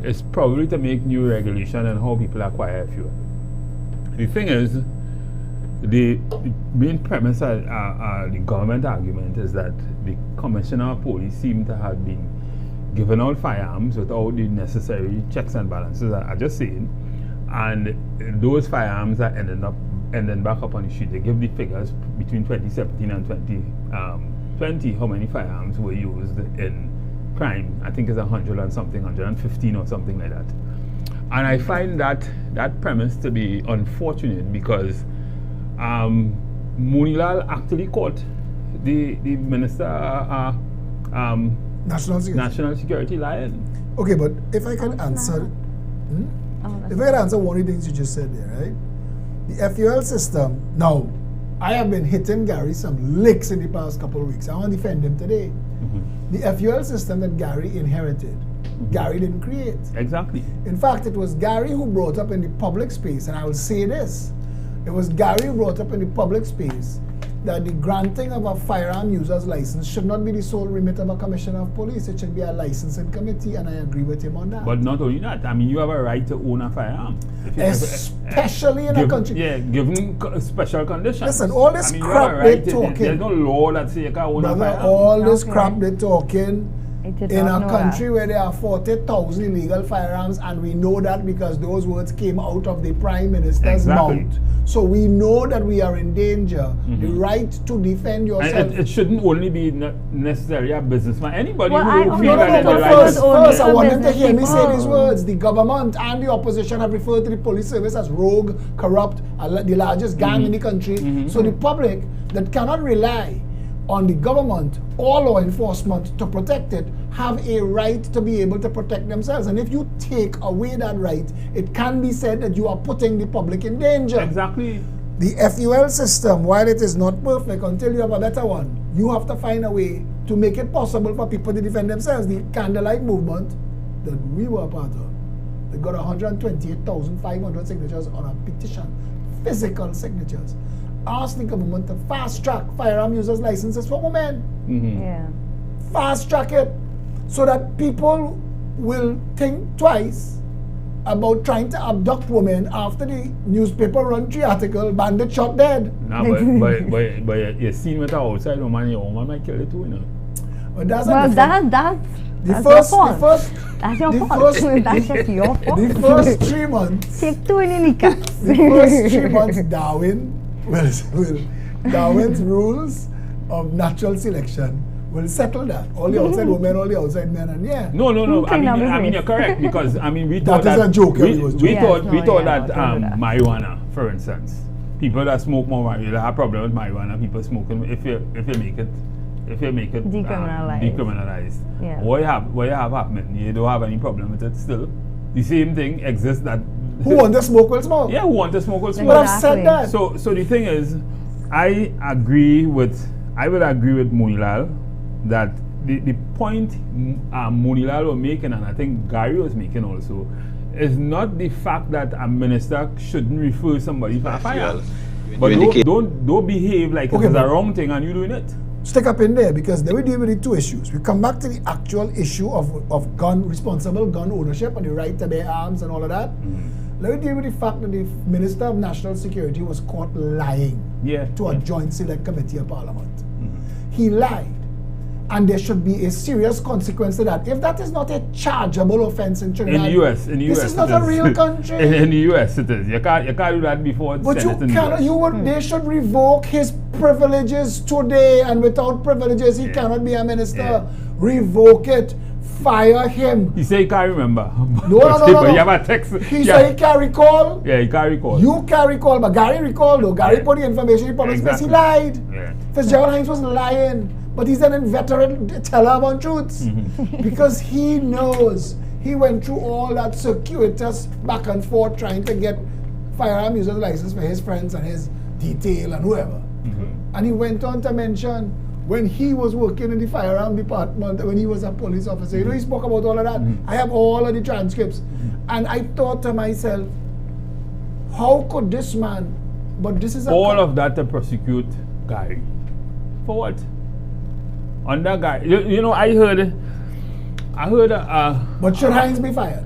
is probably to make new regulation on how people acquire fuel. The thing is, the main premise of the government argument is that the commissioner of police seem to have been given out firearms without the necessary checks and balances, I just saying, and those firearms are ending back up on the street. They give the figures between 2017 and 2020 how many firearms were used in crime. I think it's 100 and something, 115 or something like that. And I find that premise to be unfortunate because Moonilal actually caught the minister National Security lying. Okay, but if I can answer, if I can answer one of the things you just said there, right? The FUL system. Now, I have been hitting Gary some licks in the past couple of weeks. I want to defend him today. The FUL system that Gary inherited, Gary didn't create. Exactly. In fact, it was Gary who brought up in the public space, and I will say this, it was Gary who brought up in the public space that the granting of a firearm user's license should not be the sole remit of a commissioner of police. It should be a licensing committee, and I agree with him on that. But not only that, I mean, you have a right to own a firearm. Especially in a country. Yeah, given special conditions. Listen, all this I mean, crap you have a right they're to, talking. there's no law that says you can own a Brother, firearm. all this Okay. crap they're talking I did in not a know country that. where there are 40,000 illegal firearms, and we know that because those words came out of the Prime Minister's Exactly. mouth. So we know that we are in danger. The right to defend yourself. And it shouldn't only be necessarily a businessman. Anybody Well, who I- feels no, that no, there's but a But right first- first, to- only I for want them to business hear me say people. these words. The government and the opposition have referred to the police service as rogue, corrupt, the largest gang in the country. So the public that cannot rely on the government or law enforcement to protect it have a right to be able to protect themselves. And if you take away that right, it can be said that you are putting the public in danger. Exactly. The FUL system, while it is not perfect until you have a better one, you have to find a way to make it possible for people to defend themselves. The candlelight movement that we were a part of, they got 128,500 signatures on a petition, physical signatures. Ask the government to fast track firearm users' licenses for women. Yeah. Fast track it so that people will think twice about trying to abduct women after the newspaper run 3 article, bandit shot dead. Nah, but you seen what outside woman, your woman might kill you too, you know. But that's Well, a different- that's the your first, fault. the first, That's your the fault. first- That's just your fault. the first 3 months, Take two in Nika. the first 3 months, Darwin's rules of natural selection will settle that. All the outside women, all the outside men, and yeah. No. Okay, now I mean, we you're correct because I mean, we That thought is that a joke, We, it was we joke. thought Yes, we no, thought yeah, that don't do that. marijuana, for instance, people that smoke more marijuana have a problem with marijuana. People smoking if you make it Decriminalized. decriminalized. Yeah. What you have happening? You don't have any problem with it still. The same thing exists that. Who want to smoke will smoke. Yeah, who want to smoke will smoke. But I've said that. So the thing is, I would agree with Moonilal that the point Moonilal was making, and I think Gary was making also, is not the fact that a minister shouldn't refer somebody for a firearm. But don't behave like Okay, it's a but- wrong thing and you doing it. Stick up in there, because then we deal with the 2 issues. We come back to the actual issue of responsible gun ownership and the right to bear arms and all of that. Let me deal with the fact that the Minister of National Security was caught lying to a joint select committee of Parliament. He lied, and there should be a serious consequence to that. If that is not a chargeable offense in Trinidad, In the US, this is it not a real country. In the US, it is. You can't do that before. But you Senate in the cannot. US. They should revoke his privileges today, and without privileges, he cannot be a minister. Yeah. Revoke it. fire him. He said he can't remember. No. But you have a text. He said he can't recall. Yeah, he can't recall. You can't recall, but Gary recalled though. Gary put the information in public space. He lied. Yeah. Fitzgerald Hines was lying, but he's an inveterate teller about truths because he knows. He went through all that circuitous back and forth trying to get firearm user's license for his friends and his detail and whoever. And he went on to mention when he was working in the firearm department, when he was a police officer, you know, he spoke about all of that. I have all of the transcripts. And I thought to myself, how could this man, but this is all of that to prosecute Gary. For what? Under Gary. You know, I heard. But should Hines be fired?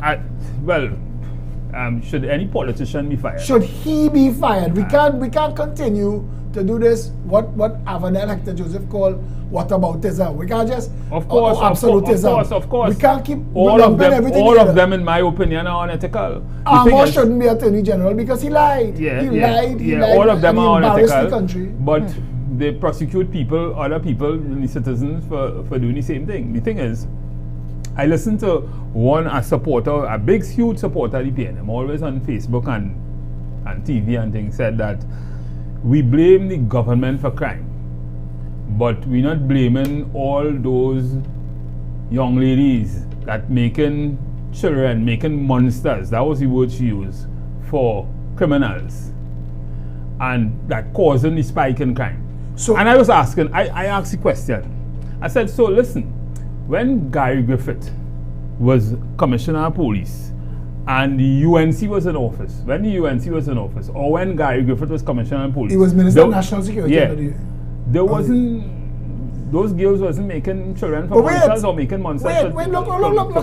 Should any politician be fired? Should he be fired? We can't continue to do this. What Avenel Hector Joseph called whataboutism. We can't just absolutism. Of course. We can't keep all of them. Everything All together. of them, in my opinion, are unethical. Amos shouldn't be Attorney General because he lied. He lied. All of them are unethical. The country. But they prosecute people, other people, the citizens, for doing the same thing. The thing is, I listened to a supporter, a big, huge supporter of the PNM, always on Facebook and TV and things, said that we blame the government for crime, but we're not blaming all those young ladies that making children, making monsters, that was the word she used, for criminals, and that causing the spike in crime. So, and I was asking, I asked the question, I said, so listen, when Gary Griffith was Commissioner of Police and the UNC was in office, when the UNC was in office, or when Gary Griffith was Commissioner of Police, he was Minister of National Security. Yeah, there wasn't, those girls wasn't making children for monsters or making monsters. Wait, look at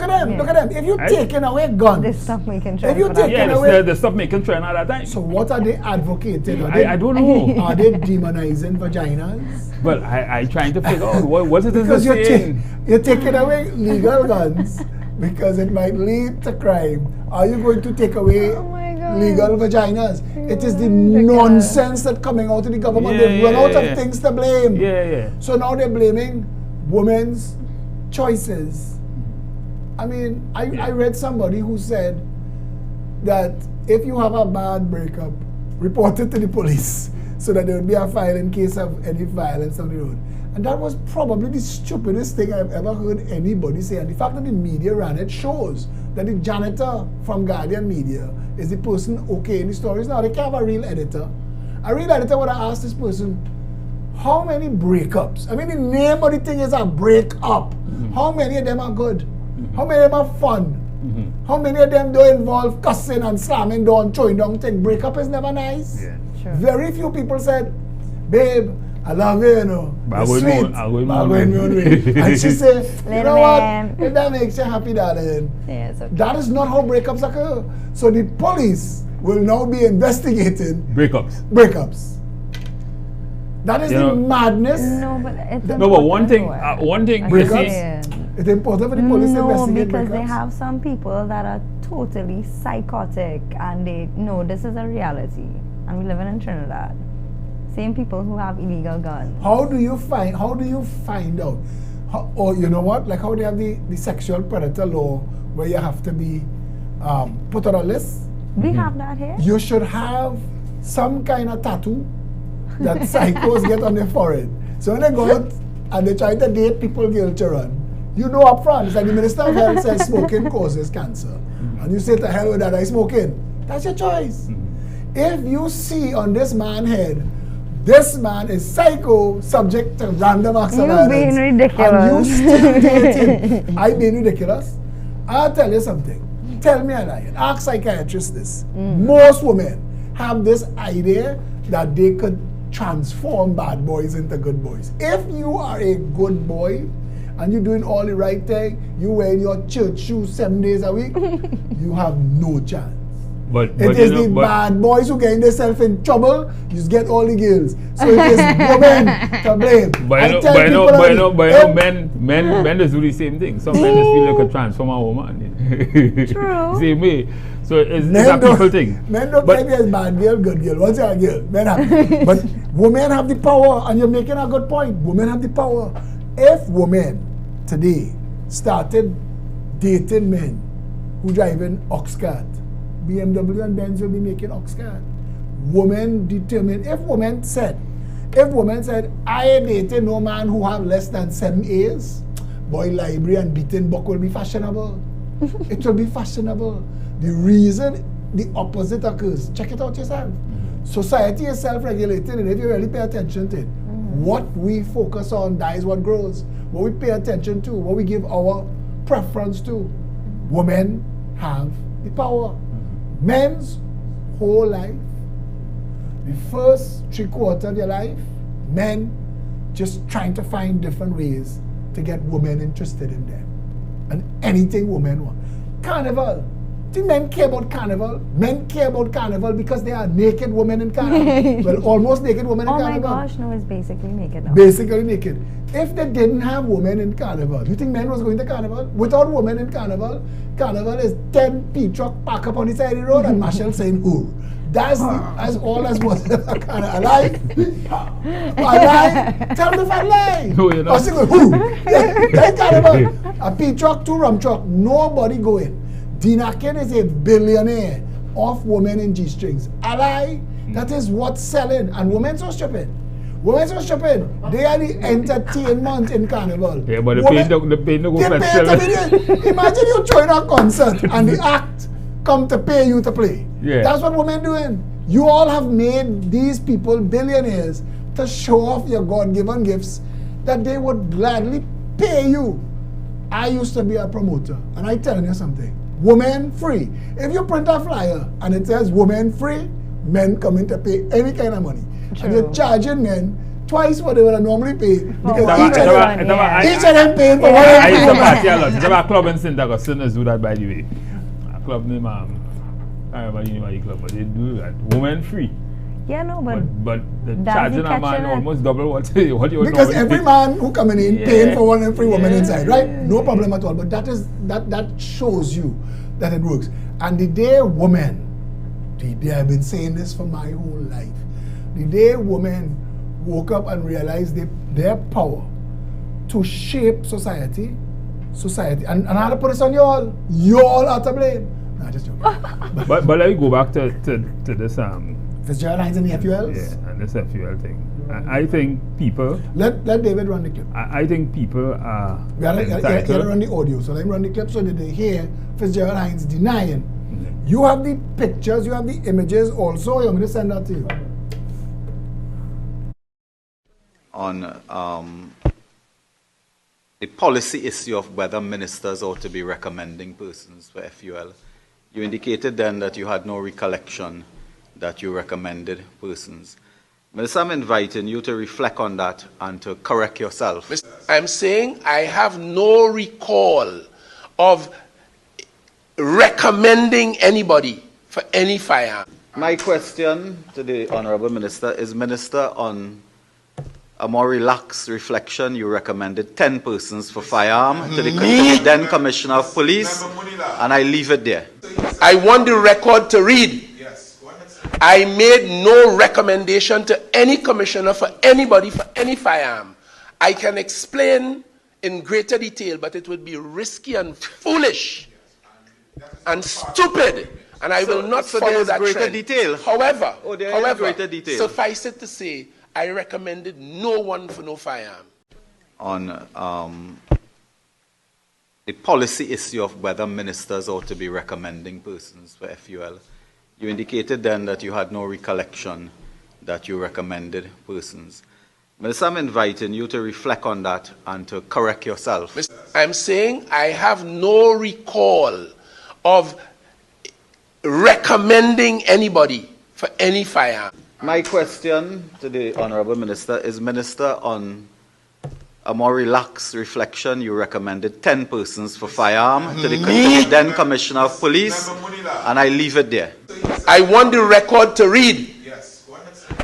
them, look at them. If you're taking away guns, they stop making children. If you're taking away, they stop making children at that time. So what are they advocating? I don't know. Are they demonizing vaginas? Well, I trying to figure out what it is because they're saying. You're taking away legal guns because it might lead to crime. Are you going to take away legal vaginas? It is the nonsense that's coming out of the government. They run out of things to blame. So now they're blaming women's choices. I mean, I read somebody who said that if you have a bad breakup, report it to the police so that there would be a file in case of any violence on the road. And that was probably the stupidest thing I've ever heard anybody say. And the fact that the media ran it shows that the janitor from Guardian Media is the person okay in the stories. Now, they can't have a real editor. A real editor would have asked this person, how many breakups? I mean, the name of the thing is a breakup. How many of them are good? How many of them are fun? How many of them don't involve cussing and slamming down, throwing down things? Breakup is never nice. Sure. Very few people said, babe, I love you, you know. But It's sweet. I will And she said, you know man. what? If that makes you happy, darling. Yeah, it's okay. That is not how breakups occur. So the police will now be investigating breakups. That is the madness. No, but it's but one thing, It's important for the police to investigate because breakups. they have some people that are totally psychotic and they know this is a reality, and we live in Trinidad. Same people who have illegal guns. How do you find out? Or you know what? Like how they have the sexual predator law where you have to be put on a list. We have that here. You should have some kind of tattoo that psychos get on their forehead. So when they go out and they try to date people, girl children, you know up front, it's like the Minister of Health says smoking causes cancer. And you say to hell with that, I smoking. That's your choice. If you see on this man's head, this man is psycho, subject to random acts of violence. You're being ridiculous. And you still date him. I being ridiculous? I'll tell you something. Tell me a lie. Ask psychiatrists this. Most women have this idea that they could transform bad boys into good boys. If you are a good boy and you're doing all the right thing, you wearing your church shoes 7 days a week, you have no chance. But it is the bad boys who getting themselves in trouble. You just get all the girls. So it is women to blame. But men just do the same thing. Some men just feel like a transform a woman. True. Same way. So it's a people thing. Men don't care if you're bad girl, good girl. Once you're a girl, men have. But women have the power, and you're making a good point. Women have the power. If women today started dating men who drive in ox cart. BMW and Benz will be making ox cart. Women determine, if women said, I ain't dating no man who have less than 7 A's, boy, library and beating book will be fashionable. It will be fashionable. The reason the opposite occurs, check it out yourself. Society is self-regulated, and if you really pay attention to it, what we focus on, that is what grows. What we pay attention to, what we give our preference to. Women have the power. Men's whole life, the first 3/4 of their life, men just trying to find different ways to get women interested in them. And anything women want. Carnival. Do men care about carnival? Men care about carnival because they are naked women in carnival. Well, almost naked women in carnival. Oh my gosh, no, it's basically naked now. Basically naked. If they didn't have women in carnival, you think men was going to carnival? Without women in carnival, carnival is 10 P-truck park up on the side of the road and Marshall saying, who? That's all as was carnival. Alive? Alive? Tell me if I lie. No, you're not. I say, who? That carnival. A P-truck, 2 rum truck, nobody going. Dinakin is a billionaire of women in G-strings. Ally, that is what's selling. And women so stupid. Women so stupid. They are the entertainment in carnival. Yeah, but the pain don't go for selling. Imagine you join a concert and the act come to pay you to play. Yeah. That's what women doing. You all have made these people billionaires to show off your God-given gifts that they would gladly pay you. I used to be a promoter, and I tell you something. Women free. If you print a flyer and it says women free, men come in to pay any kind of money. True. And you're charging men twice what they would normally pay because one. each of them paying for one. I used to party a lot. There was a club in St. Augustine do that, by the way. A club named, I don't remember the name of the club, but they do that. Women free. Yeah, no, but the that's charging the a man catch in it. almost double what you Because every man who coming in paying for one and free woman Yeah. inside, right? No problem at all. But that shows you that it works. And the day women, I've been saying this for my whole life. The day women woke up and realized their power to shape society, and I had to put this on y'all are to blame. Nah, just joking. but let me go back to this Fitzgerald Hines and the FULs? yeah, and this FUL thing. I think people. Let David run the clip. I think people are You gotta entitled. run the audio, so let me run the clip so that they hear Fitzgerald Hines denying. You have the pictures, you have the images also. I'm going to send that to you. On the policy issue of whether ministers ought to be recommending persons for FUL, you indicated then that you had no recollection that you recommended persons. Minister, I'm inviting you to reflect on that and to correct yourself. I'm saying I have no recall of recommending anybody for any firearm. My question to the Honourable Minister is, Minister, on a more relaxed reflection, you recommended 10 persons for firearm to the then Commissioner of Police, and I leave it there. I want the record to read. I made no recommendation to any commissioner for anybody for any firearm. I can explain in greater detail, but it would be risky and foolish and stupid, and I will not follow there's that greater trend. Detail. However, There is greater detail. suffice it to say, I recommended no one for no firearm. On the policy issue of whether ministers ought to be recommending persons for FUL, you indicated then that you had no recollection that you recommended persons. Minister, I'm inviting you to reflect on that and to correct yourself. I'm saying I have no recall of recommending anybody for any firearm. My question to the Honourable Minister is, Minister, on a more relaxed reflection, you recommended 10 persons for firearm to the then Commissioner of Police, and I leave it there. I want the record to read.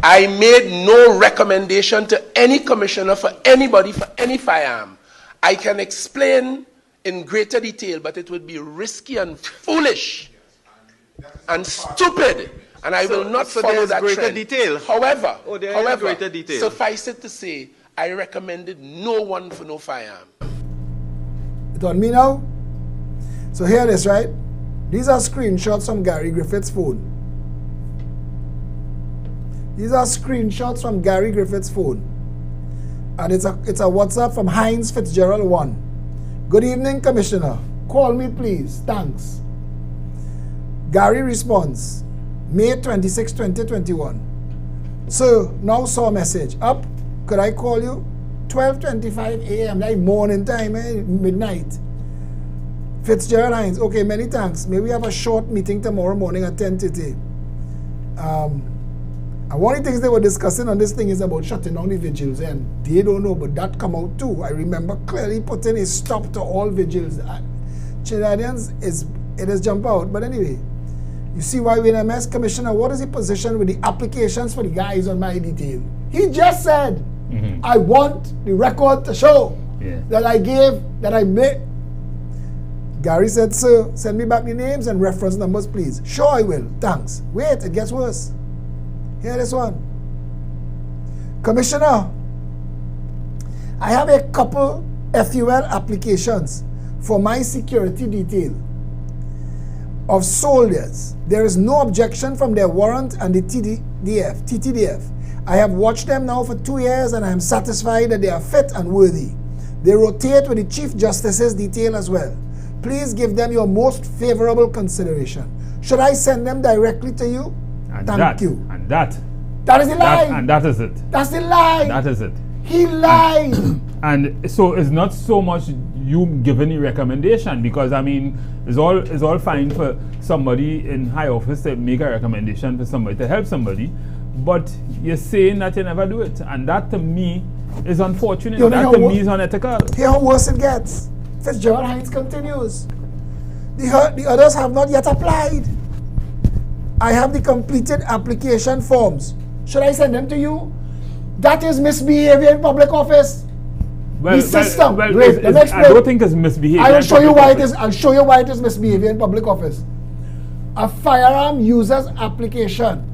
I made no recommendation to any commissioner for anybody for any firearm. I can explain in greater detail, but it would be risky and foolish and stupid, and I will not follow that greater trend. detail. However, There is greater detail. suffice it to say, I recommended no one for no firearm. It on me now? So here it is, right? These are screenshots from Gary Griffith's phone. These are screenshots from Gary Griffith's phone. And it's a WhatsApp from Heinz Fitzgerald 1. Good evening, Commissioner. Call me, please. Thanks. Gary responds, May 26, 2021. So, now saw a message. Up, could I call you? 12:25 a.m., like morning time, midnight. Fitzgerald Hines, okay, many thanks. May we have a short meeting tomorrow morning at 10:30. And one of the things they were discussing on this thing is about shutting down the vigils, and they don't know, but that come out too. I remember clearly putting a stop to all vigils. Trinidadians, it has jumped out. But anyway, you see why we're in a mess. Commissioner, what is the position with the applications for the guys on my detail? He just said, I want the record to show that I made. Gary said, sir, send me back the names and reference numbers, please. Sure, I will. Thanks. Wait, it gets worse. Here, this one. Commissioner, I have a couple FUL applications for my security detail of soldiers. There is no objection from their warrant and the TTDF. I have watched them now for 2 years and I am satisfied that they are fit and worthy. They rotate with the Chief Justice's detail as well. Please give them your most favorable consideration. Should I send them directly to you? And Thank you. And that. That is the lie. And that is it. That's the lie. That is it. He lied. And so it's not so much you giving the recommendation, because I mean it's all fine for somebody in high office to make a recommendation for somebody to help somebody, but you're saying that you never do it, and that to me is unfortunate. That to me is unethical. Hear how worse it gets. Fitzgerald Hines continues. The others have not yet applied. I have the completed application forms. Should I send them to you? That is misbehavior in public office. Well, the system. Well, Wait, I don't think it's misbehavior. I will show you why it is. I'll show you why it is misbehavior in public office. A firearm user's application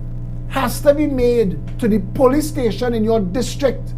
has to be made to the police station in your district.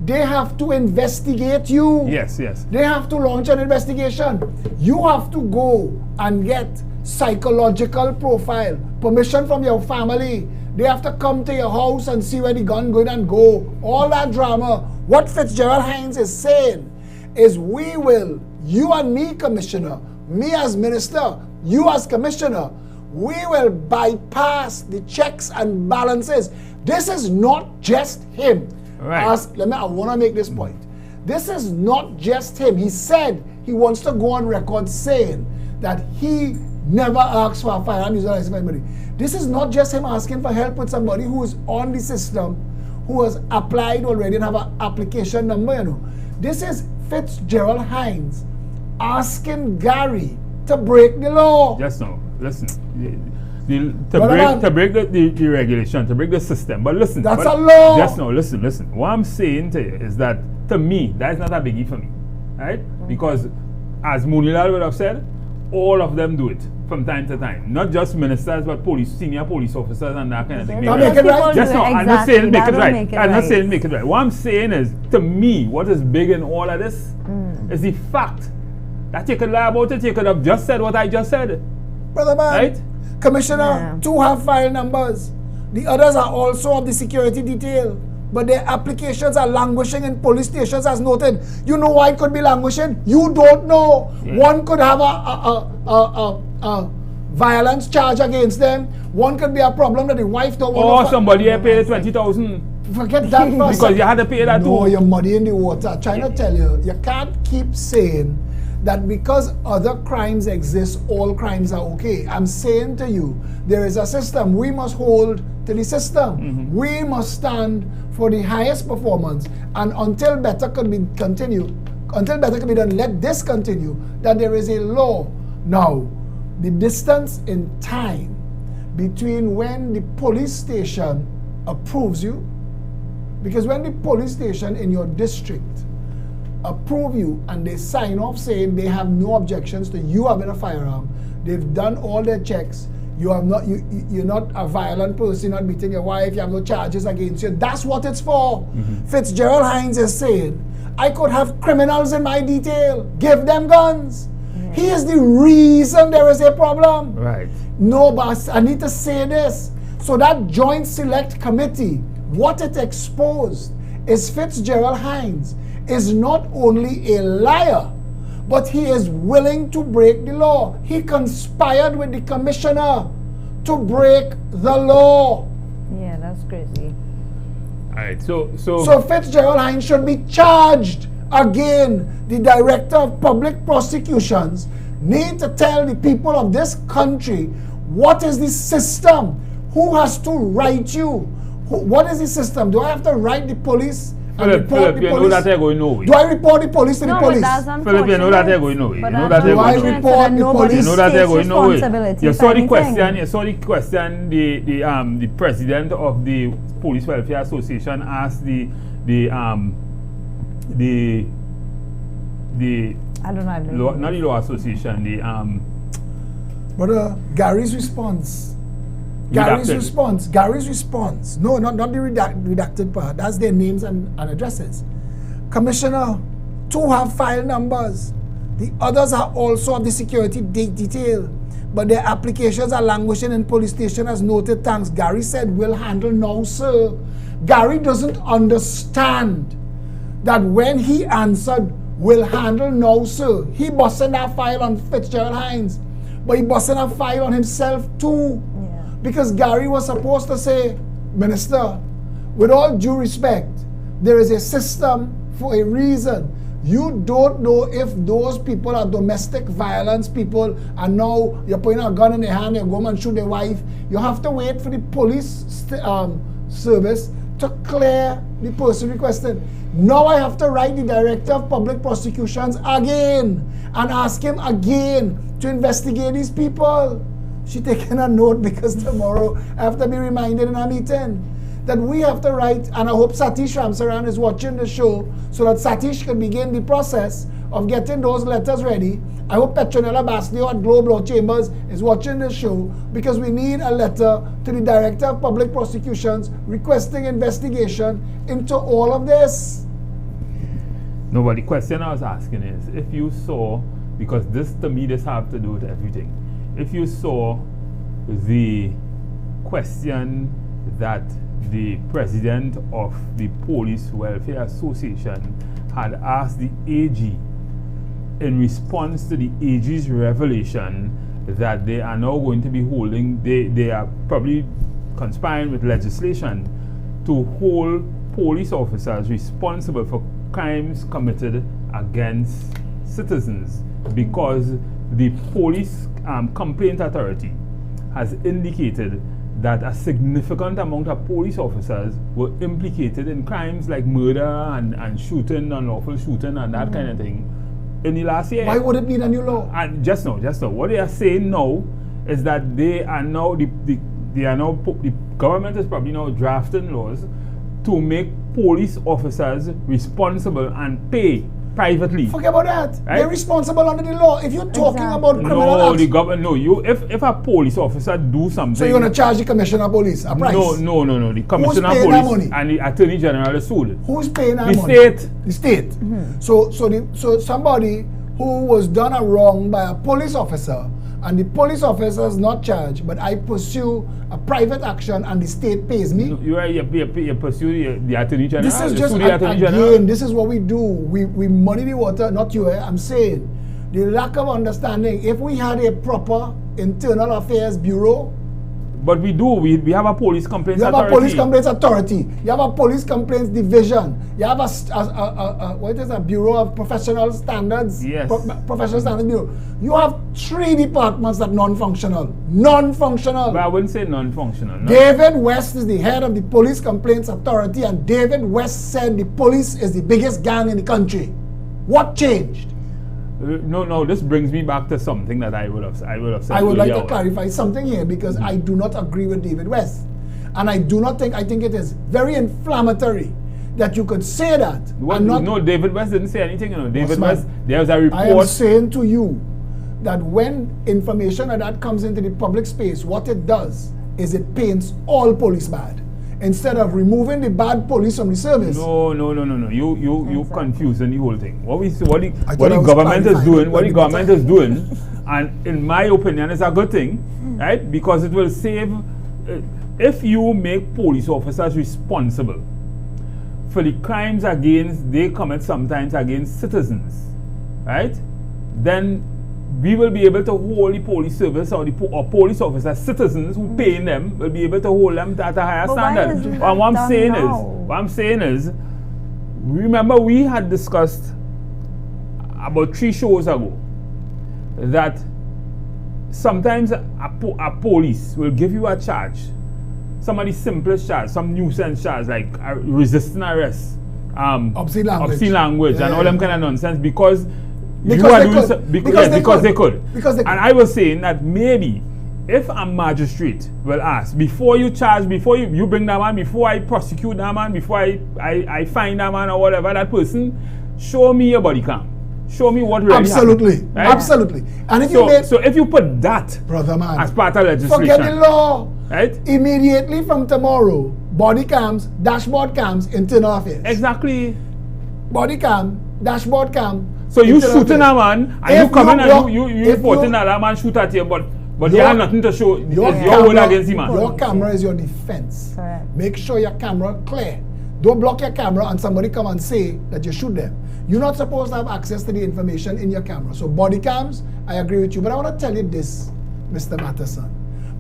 They have to investigate you. Yes, yes. They have to launch an investigation. You have to go and get psychological profile, permission from your family. They have to come to your house and see where the gun going and go. All that drama. What Fitzgerald Hines is saying is we will, you and me, Commissioner, me as Minister, you as Commissioner, we will bypass the checks and balances. This is not just him. Right. I want to make this point. This is not just him. He said he wants to go on record saying that he never asked for a firearm user license for anybody. This is not just him asking for help with somebody who is on the system, who has applied already and have an application number, you know. This is Fitzgerald Hines asking Gary to break the law. Just no. Listen. To break the regulation, to break the system. But listen. That's a law. Just no, listen. What I'm saying to you is that, to me, that is not a biggie for me. Right? Because, as Munilal would have said, all of them do it from time to time. Not just ministers, but senior police officers and that kind of thing. Don't make it right. Just no, I'm not saying make it right. I'm not saying right. make it right. What I'm saying is, to me, what is big in all of this is the fact that you could lie about it. You could have just said what I just said. Brother man, right? Commissioner, 2 have file numbers. The others are also of the security detail. But their applications are languishing in police stations as noted. You know why it could be languishing? You don't know. Yeah. One could have a violence charge against them. One could be a problem that the wife don't want to... Or somebody paid 20,000. Forget that first. Because you had to pay that too. No, you're muddy in the water. I'm trying to tell you, you can't keep saying that because other crimes exist, all crimes are okay. I'm saying to you, there is a system. We must hold to the system. We must stand for the highest performance, and until better could be done, let this continue, that there is a law. Now, the distance in time between when the police station approves you, because when the police station in your district approve you and they sign off saying they have no objections to you having a firearm, they've done all their checks, you're not a violent person, you're not beating your wife, you have no charges against you. That's what it's for. Fitzgerald Hines is saying, I could have criminals in my detail, give them guns. He is the reason there is a problem. Right. No, but I need to say this. So that Joint Select Committee, what it exposed is Fitzgerald Hines is not only a liar, but he is willing to break the law. He conspired with the commissioner to break the law. Yeah, that's crazy. All right. So Fitzgerald Hines should be charged again. The director of public prosecutions need to tell the people of this country what is the system. Who has to write you? What is the system? Do I have to write the police and report Phillip, the you know police? that they're going nowhere. Do I report the police to the No, police? but that's Phillip, you know that they're going nowhere. But You know that's that they're going unfortunate nowhere. so that nobody You know that they're going nowhere. responsibility You for saw the anything. question. You saw the question. The president of the Police Welfare Association asked the I don't know. I don't law, know. not the law association. The But Gary's response. Redacted. Gary's response. No, not the redacted part. That's their names and addresses. Commissioner, 2 have file numbers. The others are also of the security detail. But their applications are languishing in police station as noted. Thanks. Gary said, we'll handle now, sir. Gary doesn't understand that when he answered, we'll handle now, sir, he busted that file on Fitzgerald Hines. But he busted that file on himself too. Because Gary was supposed to say, Minister, with all due respect, there is a system for a reason. You don't know if those people are domestic violence people and now you're putting a gun in their hand, you go and shoot their wife. You have to wait for the police service to clear the person requested. Now I have to write the Director of Public Prosecutions again and ask him again to investigate these people. She taking a note because tomorrow I have to be reminded in a meeting that we have to write, and I hope Satish Ramsaran is watching the show so that Satish can begin the process of getting those letters ready. I hope Petronella Basley at Globe Law Chambers is watching the show because we need a letter to the Director of Public Prosecutions requesting investigation into all of this. no, but the question I was asking is, if you saw, because this to me this have to do with everything. If you saw the question that the president of the Police Welfare Association had asked the AG in response to the AG's revelation that they are now going to be holding, they are probably conspiring with legislation to hold police officers responsible for crimes committed against citizens, because the police complaint authority has indicated that a significant amount of police officers were implicated in crimes like murder and shooting, unlawful shooting and that kind of thing in the last year. Why would it need a new law? And just now, what they are saying now is that they are now, the government is probably now drafting laws to make police officers responsible and pay privately. Forget about that. Right? They're responsible under the law. If you're talking about criminal No, the acts, government, no. If a police officer do something, so you're gonna charge the commissioner of police a price? No. The commissioner of paying that police money? and the attorney general is sued. Who's paying that The money? state. The state. So somebody who was done a wrong by a police officer, and the police officer is not charged, but I pursue a private action and the state pays me. You pursue the attorney general. This is you just sue the attorney general. again. This is what we do. We muddy the water. Not you. I'm saying the lack of understanding. If we had a proper internal affairs bureau. But we do. We have a police complaints You have authority. a police complaints authority. You have a police complaints division. You have a bureau of professional standards. Yes. Professional standards bureau. You have 3 departments that non-functional. Non-functional. But I wouldn't say non-functional. No? David West is the head of the police complaints authority, and David West said the police is the biggest gang in the country. What changed? No. This brings me back to something that I would have said. I would like to earlier. clarify something here because I do not agree with David West. And I think it is very inflammatory that you could say that. No, David West didn't say anything. David Bossman, West, there's a report. I am saying to you that when information like that comes into the public space, what it does is it paints all police bad. instead of removing the bad police from the service. No. You confusing the whole thing. What the I thought I was government is clarifying doing, it what the when government it- is doing, and in my opinion, is a good thing, right? Because it will save. If you make police officers responsible for the crimes they commit sometimes against citizens, right? Then we will be able to hold the police service or police officers, citizens who paying them, will be able to hold them at a higher But why standard. isn't And that what done I'm saying is, remember we had discussed about 3 shows ago that sometimes a police will give you a charge, some of the simplest charge, some nuisance charge like resisting arrest, Obscene language, Yeah, and all yeah. them kind of nonsense because Because you are they doing could. so- Because they because could. they could. Because they And could. I was saying that maybe if a magistrate will ask before you charge, before you bring that man, before I prosecute that man, before I find that man or whatever, that person, show me your body cam. Show me what really Absolutely. happened, right? Absolutely. And if you made, So if you put that brother man, as part of legislation, forget the law. right? Immediately from tomorrow, body cams, dashboard cams, internal affairs. Exactly. Body cam, dashboard cam. So you internal shooting affairs. a man, and If you come in block- and you if reporting that man shoot at you, but you your- have nothing to show. It's your camera- word against the man. Your camera is your defense. Correct. Make sure your camera clear. Don't block your camera and somebody come and say that you shoot them. You're not supposed to have access to the information in your camera. So body cams, I agree with you. But I want to tell you this, Mr. Matterson.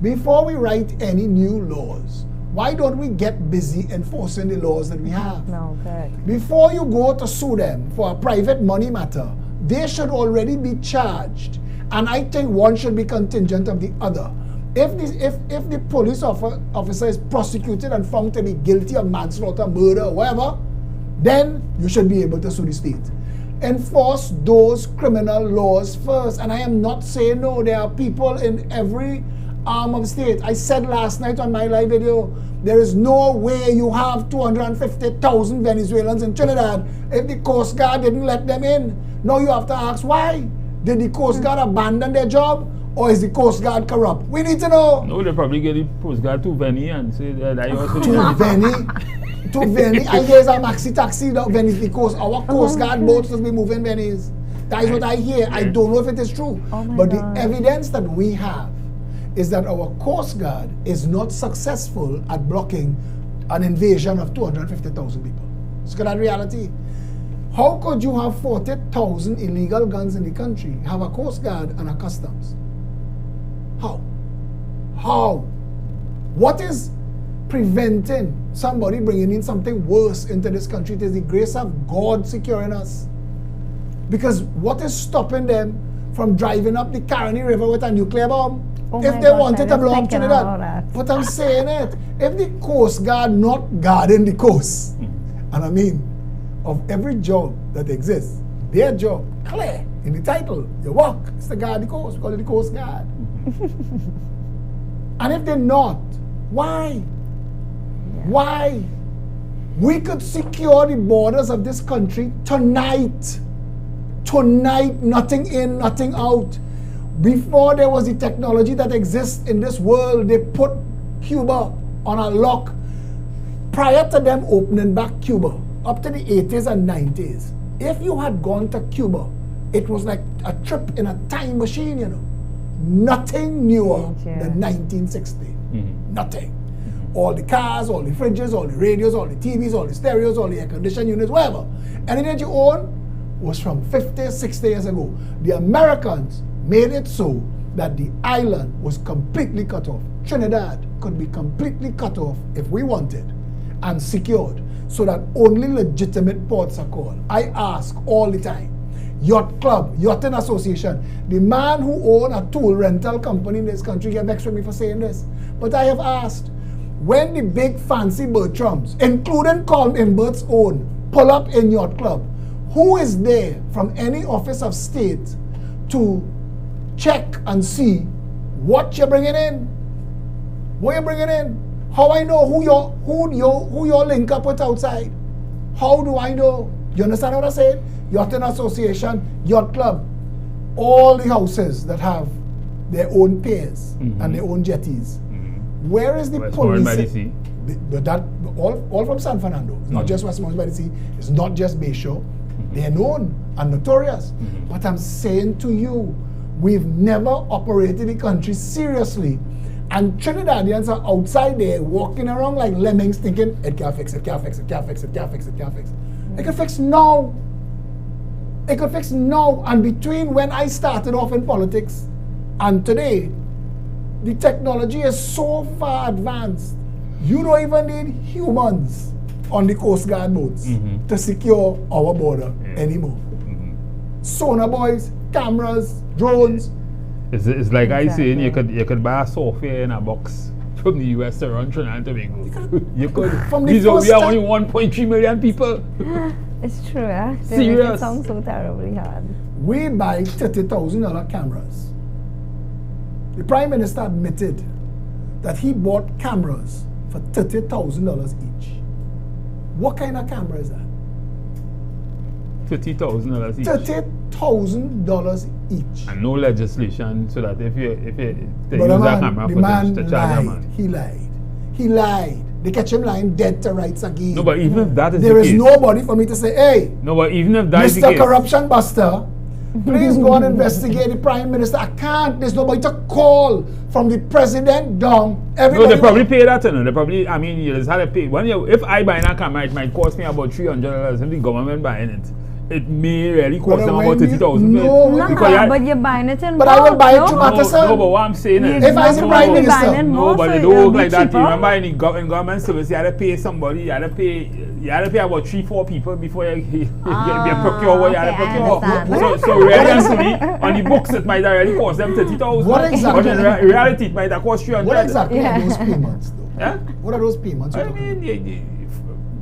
Before we write any new laws, why don't we get busy enforcing the laws that we have? No, correct. Before you go to sue them for a private money matter, they should already be charged. And I think one should be contingent of the other. If the police officer is prosecuted and found to be guilty of manslaughter, murder, whatever, then you should be able to sue the state. Enforce those criminal laws first. And I am not saying no, there are people in every arm of the state. I said last night on my live video, there is no way you have 250,000 Venezuelans in Trinidad if the Coast Guard didn't let them in. Now you have to ask why. Did the Coast Guard abandon their job, or is the Coast Guard corrupt? We need to know. No, they probably get the Coast Guard to Veni and say that I also To Veni, to Veni. I hear a maxi taxi down Venice because our Coast Guard boats will be moving Venice. That is what I hear. I don't know if it is true. Oh my But God. the evidence that we have is that our Coast Guard is not successful at blocking an invasion of 250,000 people. It's that reality. How could you have 40,000 illegal guns in the country, have a Coast Guard and a customs? How? How? What is preventing somebody bringing in something worse into this country? It is the grace of God securing us. Because what is stopping them from driving up the Caroni River with a nuclear bomb? Oh If my they gosh, wanted I to was blow up thinking about Trinidad. that. But I'm saying it. If the Coast Guard not guarding the coast, and I mean, of every job that exists, their job, clear in the title, your work, it's to guard the coast, we call it the Coast Guard. And if they're not, why? Why? We could secure the borders of this country tonight. Tonight, nothing in, nothing out. Before there was the technology that exists in this world, they put Cuba on a lock. Prior to them opening back Cuba, up to the 80s and 90s, if you had gone to Cuba, it was like a trip in a time machine, you know. Nothing newer than 1960. Nothing. All the cars, all the fridges, all the radios, all the TVs, all the stereos, all the air conditioning units, whatever. Anything that you own was from 50, 60 years ago. The Americans made it so that the island was completely cut off. Trinidad could be completely cut off if we wanted and secured, so that only legitimate ports are called. I ask all the time. Yacht Club, Yachting Association, the man who owns a tool rental company in this country get vexed with me for saying this. But I have asked, when the big fancy Bertrams, including Colm Imbert's own, pull up in Yacht Club, who is there from any office of state to check and see what you're bringing in? What you're bringing in? How I know who you're link up with outside? How do I know? You understand what I said? Yachting Association, Yacht Club, all the houses that have their own piers and their own jetties. Where is the Westmoreland by the police? Sea. That all from San Fernando. It's not just Westmoreland by the Sea. It's not just Bayshore. They are known and notorious. But I'm saying to you, we've never operated the country seriously. And Trinidadians are outside there walking around like lemmings thinking, it can't fix, it can't fix, it can't fix, it can't fix, it can't fix. It can fix now. It can fix now. And between when I started off in politics and today, the technology is so far advanced, you don't even need humans on the Coast Guard boats to secure our border anymore. Sonar boys, cameras, drones. It's like I saying you could buy a software in a box from the US to run Trinidad and Tobago. You could. From the We are first only 1.3 million people. It's true, eh? They make it Serious. sound so terribly hard. We buy $30,000 cameras. The Prime Minister admitted that he bought cameras for $30,000 each. What kind of camera is that? $30,000 each. $30,000 each. And no legislation so that if you they But use the that camera the footage man to charge a lied. man. He lied. He lied. They catch him lying dead to rights again. No, but even if that is There the is case. nobody for me to say, hey, No, but even if that is the Mr. case. Corruption Buster, please go and investigate the Prime Minister. I can't. There's nobody to call from the President down. No, Everybody they probably pay that, you know. They probably, I mean, you just had to pay. If I buy a camera, it might cost me about $300. If the government buying it, it may really cost But them when about you- 30,000. no, Nah, Because but you're buying it in But I will bulk, buy it no? to No, Matheson. no, but what I'm saying is, If I was the You're Prime buying Minister. in no, more, but so they it'll don't work be like that. You cheaper. remember in government service, you had to pay somebody, you had to pay about 3-4 people before you procure what you had to okay, I procure. understand. So really and truly, on the books it might already cost them 30,000. What exactly- But in reality, it might have cost 300. what exactly Yeah. are those payments, though? Yeah? What are those payments? you're I talking about? mean,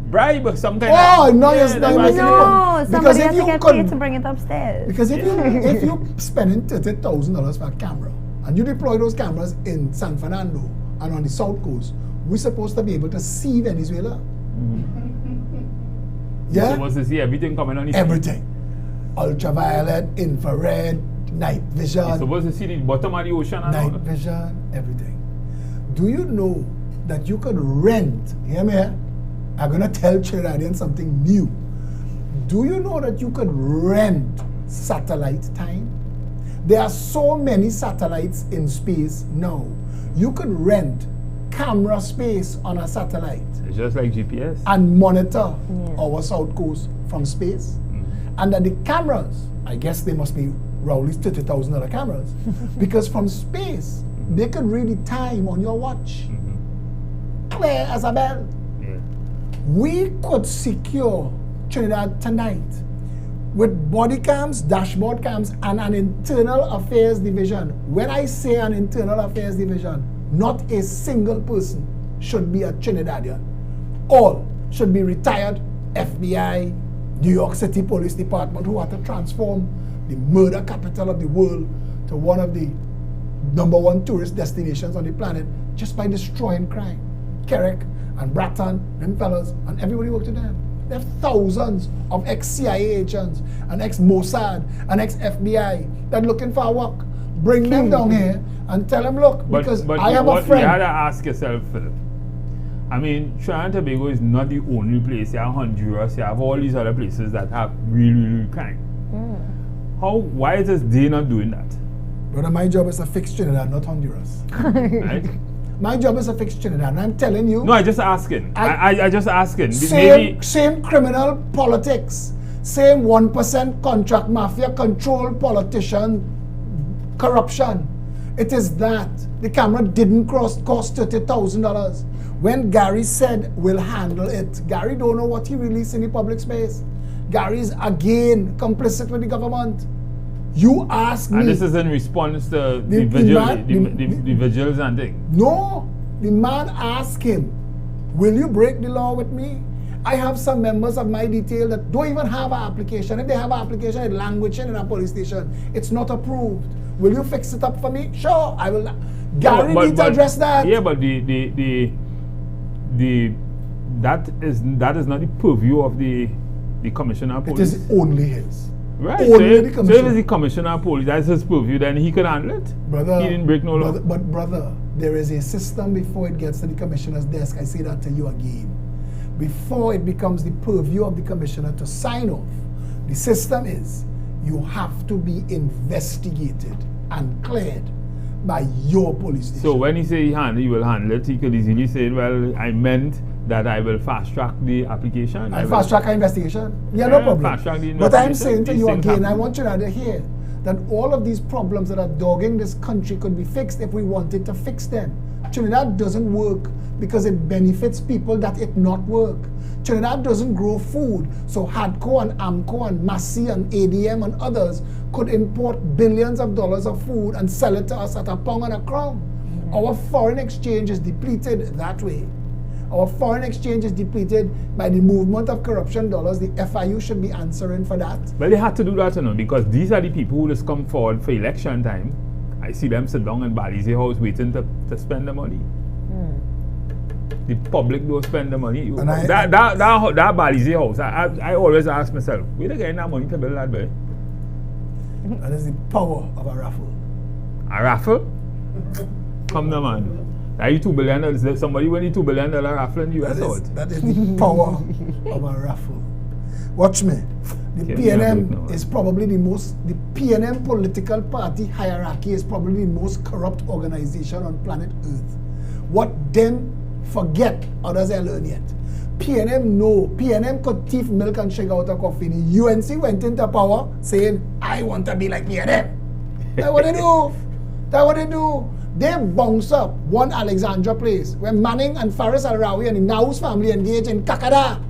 bribe or some kind Oh, of. no, yes, no, that's you what know. I'm No, Because somebody if has to you get could- paid to bring it upstairs. Because if you spending $30,000 for a camera and you deploy those cameras in San Fernando and on the South Coast, we're supposed to be able to see Venezuela. You're Yeah, supposed to see everything coming on the screen. everything, ultraviolet, infrared, night You're vision, supposed to see the bottom of the ocean and night all. vision, everything. Do you know that you could rent? Hear me? I'm gonna tell Trinidadians something new. Do you know that you could rent satellite time? There are so many satellites in space now. You could rent camera space on a satellite It's just like GPS. and monitor our South Coast from space. And that the cameras, I guess they must be roughly $30,000 cameras, because from space, they could read the time on your watch. Clear as a bell. Yeah. We could secure Trinidad tonight with body cams, dashboard cams, and an internal affairs division. When I say an internal affairs division, not a single person should be a Trinidadian. All should be retired FBI, New York City Police Department, who want to transform the murder capital of the world to one of the #1 tourist destinations on the planet just by destroying crime. Kerrick and Bratton, them fellas, and everybody worked with them. They have thousands of ex-CIA agents and ex-Mossad and ex-FBI that looking for work. Bring them down here and tell them, look, because I have a what you had friend. to ask yourself, Phillip. I mean, Trinidad and Tobago is not the only place. You have Honduras, you have all these other places that have really crime. Why is this they not doing that? Brother, my job is to fix Trinidad, not Honduras. Right? My job is to fix Trinidad, and I'm telling you, No, I just asking. I just asking. same criminal politics, same 1% contract mafia, control politician, corruption. It is that. The camera didn't cost $30,000. When Gary said, we'll handle it, Gary don't know what he released in the public space. Gary's again complicit with the government. You ask me. And this is in response to The vigils and thing. No, the man asked him, will you break the law with me? I have some members of my detail that don't even have an application. If they have an application, it's languishing in a police station. It's not approved. Will you fix it up for me? Sure, I will. Gary needs to address that. Yeah, but that is not the purview of the commissioner of It police. is only his. Right. Only So the if it's commissioner. the commissioner of police, that's his purview, then he could handle it. Brother, He didn't break no law. But brother, there is a system before it gets to the commissioner's desk. I say that to you again. Before it becomes the purview of the commissioner to sign off, the system is you have to be investigated and cleared by your police station. So when he say he will handle it, he could easily say, well, I meant that I will fast track the application. And fast track our investigation. Yeah, no Yeah, problem. fast track the But I'm investigation. saying to These you things again, I happen. want you to hear that all of these problems that are dogging this country could be fixed if we wanted to fix them. Trinidad doesn't work because it benefits people that it not work. Trinidad doesn't grow food, so HADCO and AMCO and Massey and ADM and others could import billions of dollars of food and sell it to us at a pound and a crown. Our foreign exchange is depleted that way. Our foreign exchange is depleted by the movement of corruption dollars. The FIU should be answering for that. But they had to do that, because these are the people who just come forward for election time. I see them sit down in Balize House waiting to spend the money. The public don't spend the money. And That Balize House, I always ask myself, where they getting that money to build that way? That is the power of a raffle. A raffle? Come now, man. Are you $2 billion? Somebody win the $2 billion raffle in the US out. That is the power of a raffle. Watch me. The Okay, we are good PNM now. is probably the PNM political party hierarchy is probably the most corrupt organization on planet Earth. What them forget, others are learn yet. PNM could thief milk and sugar out of coffee. The UNC went into power saying, I want to be like PNM. That's what they do. That's what they do. They bounce up one Alexandra place where Manning and Faris Al-Rawi and the Naus family engaged in Kakada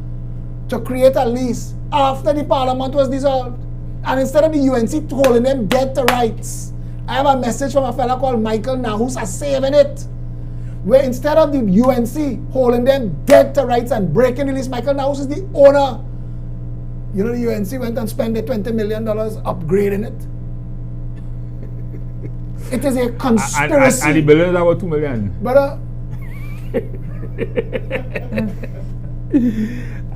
to create a lease after the parliament was dissolved. And instead of the UNC holding them dead to rights, I have a message from a fella called Michael Nahus saving it. Where instead of the UNC holding them dead to rights and breaking the lease, Michael Nahus is the owner. You know, the UNC went and spent the $20 million upgrading it. It is a conspiracy. And the building is about $2 million. Brother,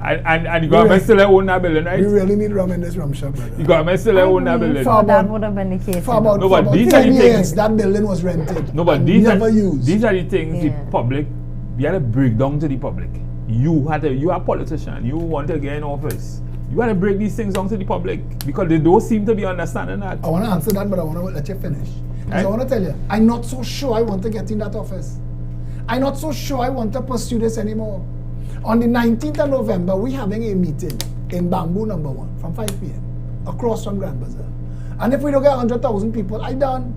And the government still own that building, right? we really need rum in this rum shop, brother. The government still own that building. Far that about- would have been the case. For about, No, for but about these are 10 the years, things- that building was rented. No, but and these never are used. these are the things Yeah. the public, you had to break down to the public. You are a politician. You want to get in office. You got to break these things down to the public because they don't seem to be understanding that. I want to answer that, but I want to let you finish. Because Right. I want to tell you, I'm not so sure I want to get in that office. I'm not so sure I want to pursue this anymore. On the 19th of November, we're having a meeting in Bamboo number 1 from 5 p.m. across from Grand Bazaar. And if we don't get 100,000 people, I done.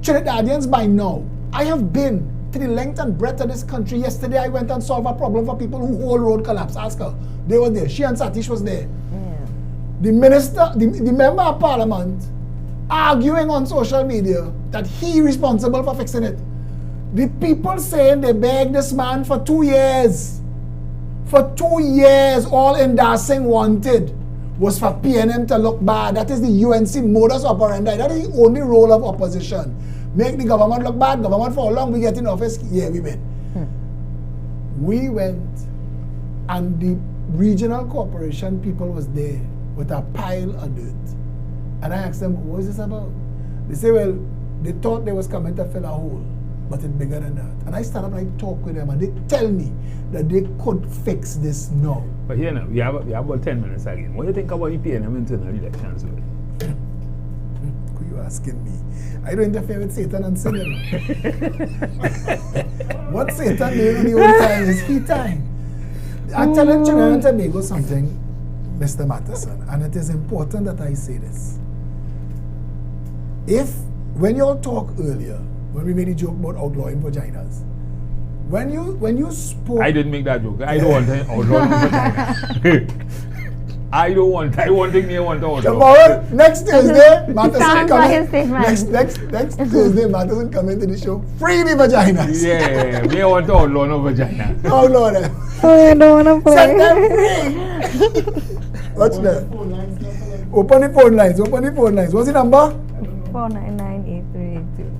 Trinidadians by now, I have been to the length and breadth of this country. Yesterday, I went and solved a problem for people who whole road collapsed. Ask her. They were there. She and Satish was there. The minister, the member of parliament, arguing on social media that he responsible for fixing it. The people saying they begged this man for 2 years. For 2 years, all Endorsing wanted was for PNM to look bad. That is the UNC modus operandi. That is the only role of opposition. Make the government look bad. Government for how long we get in office? Yeah, we win. We went, and the regional corporation people was there with a pile of dirt. And I asked them, what is this about? They say, well, they thought they was coming to fill a hole, but it's bigger than that. And I stand up and I talk with them, and they tell me that they could fix this now. But here now, we have about 10 minutes again. What do you think about the PNM internal elections? Who you asking me? I don't interfere with Satan and sin. What Satan doing on the old time is he time. I'm telling Trinidad and Tobago something, Mr. Matheson, and it is important that I say this. When you all talk earlier, when we made a joke about outlawing vaginas, when you spoke, I didn't make that joke. I don't want to outlaw no vagina. I want thing they want to outlaw. tomorrow, next Thursday, Matheson Stand by his coming. statement. Next Thursday, Matheson coming to the show. Free the vaginas. Yeah, we want to outlaw no vagina. Outlaw them. Oh, I don't want to Set play. them free. Watch that. Open the phone lines. What's the number? 4998382.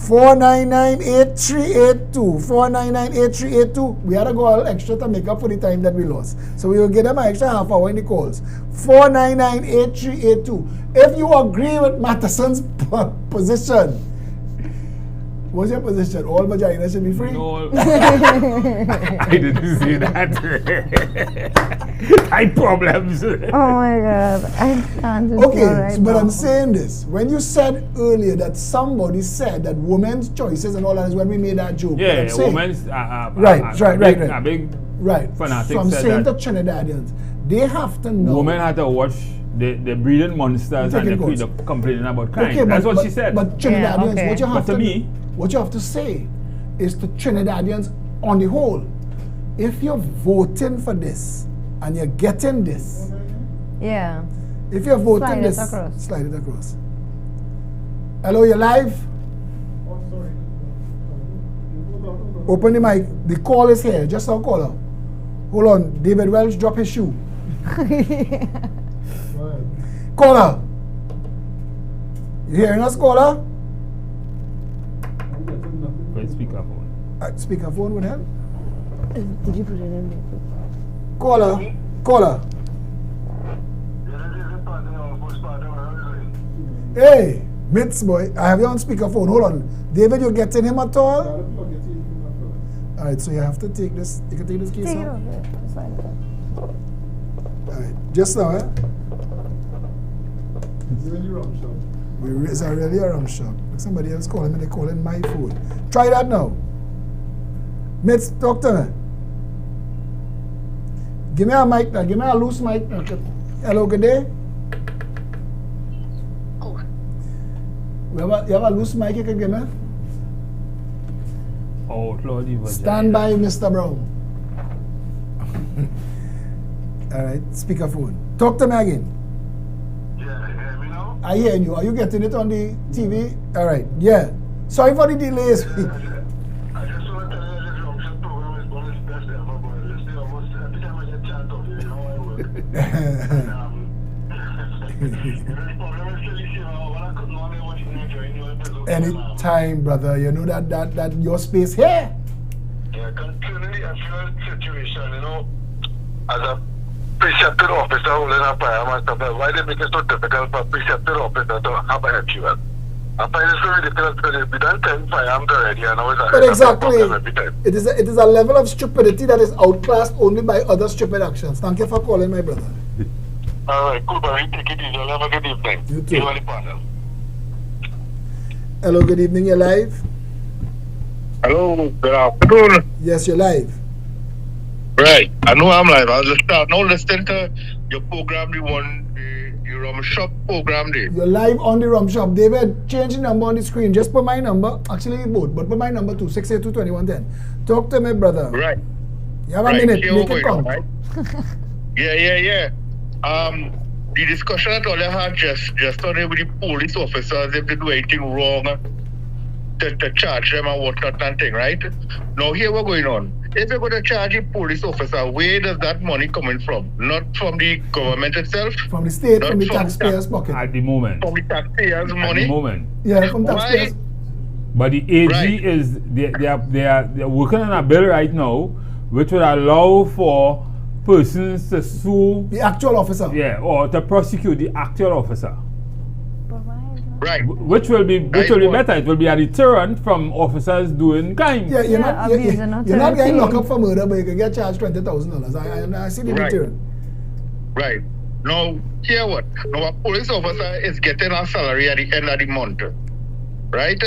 499-8382. 499-8382. We had to go a little extra to make up for the time that we lost. So we will give them an extra half hour in the calls. 499-8382. If you agree with Mattison's position, what's your position? All vaginas should be free? No, I didn't say that. I problems. Oh my God, I can't just Okay, right but now. I'm saying this. When you said earlier that somebody said that women's choices and all that is when we made that joke. What I'm Yeah, saying- women's. Right. A big Right. fanatic From said saying that to Trinidadians, they have to know. women had to watch the breeding monsters and Taking the calls. complaining about crime. Okay, That's but, what she said. But Trinidadians, okay. what you have But to me- what you have to say is to Trinidadians on the whole, if you're voting for this and you're getting this, Yeah. if you're voting Slide it this, across. slide it across. Hello, you're live? Open the mic. The call is here. Just our caller. Hold on. David Welch, drop his shoe. Caller. You hearing us, caller? By speakerphone. Speakerphone would help. Did you put it in there? Caller. Caller. Hey, Mitz boy. I have you on speakerphone. Hold on. David, you getting him at all? Alright, so you have to take this. You can take this case Take it out. off. Yeah. Slide it off. Alright, just now, eh? It's a really a rum shop. Like somebody else calling me, they calling my phone. Try that now. Mitz, talk to me. Give me a mic now. Give me a loose mic now. Hello, good day. You have a loose mic you can give me? Outlaw the vagina. Stand by, Mr. Brown. Alright, speakerphone. Talk to me again. I hear you. Are you getting it on the TV? All right. Yeah. Sorry for the delays. I just want to tell you that the option program is one of the best ever, but it's still almost every time I get chat of you, you know I work. The problem is still issue. When I could not want to join you. Anytime, brother. You know that your space here. Yeah, concerning the actual situation, you know, as a preceptor officer holding a firearm and stuff, why they make it so difficult for a preceptor officer to have a FUL? I find it so ridiculous because they've done 10 firearms already and always But exactly. every time. It is a level of stupidity that is outclassed only by other stupid actions. Thank you for calling, my brother. Alright, cool, but we take it easy. You'll have a good evening. You too. You on the panel. Hello, good evening. You're live? Hello, good afternoon. Yes, you're live. Right, I know I'm live. I was just now listening to your program, the rum shop program there. You're live on the rum shop. David, change the number on the screen. Just put my number. Actually, both. But put my number too. 682-2110. Talk to me, brother. Right. You have a minute. Here Make we it go, count. right? Yeah. The discussion that all I had just on with the police officers, if they do anything wrong, to charge them and whatnot and thing, right? Now here we're going on. If you're going to charge a police officer, where does that money coming from? Not from the government itself? From the state, Not from the from taxpayers' pocket. At the moment. From the taxpayers' At money? the moment. Yeah, from Why? taxpayers. But the AG Right. is they are working on a bill right now which would allow for persons to sue, The actual officer. or to prosecute the actual officer. Right. Which will be better. It will be a deterrent from officers doing crime. Yeah, you're Yeah, not, you're, abusing you're not getting authority. locked up for murder, but you can get charged $20,000. I see the Right. deterrent. Right. Now, hear what? Now, a police officer is getting a salary at the end of the month. Right?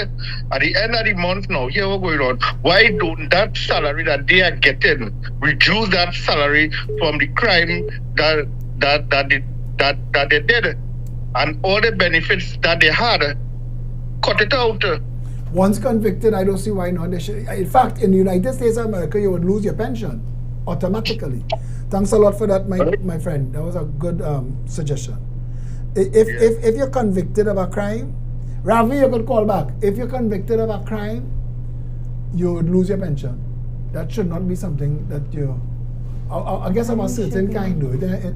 At the end of the month now, here we're going on. Why don't that salary that they are getting reduce that salary from the crime that they did? And all the benefits that they had, cut it out. Once convicted, I don't see why not. They should, in fact, in the United States of America, you would lose your pension automatically. Thanks a lot for that, my friend. That was a good suggestion. If you're convicted of a crime, Ravi, you could call back. If you're convicted of a crime, you would lose your pension. That should not be something that you. I guess I'm a certain kind though.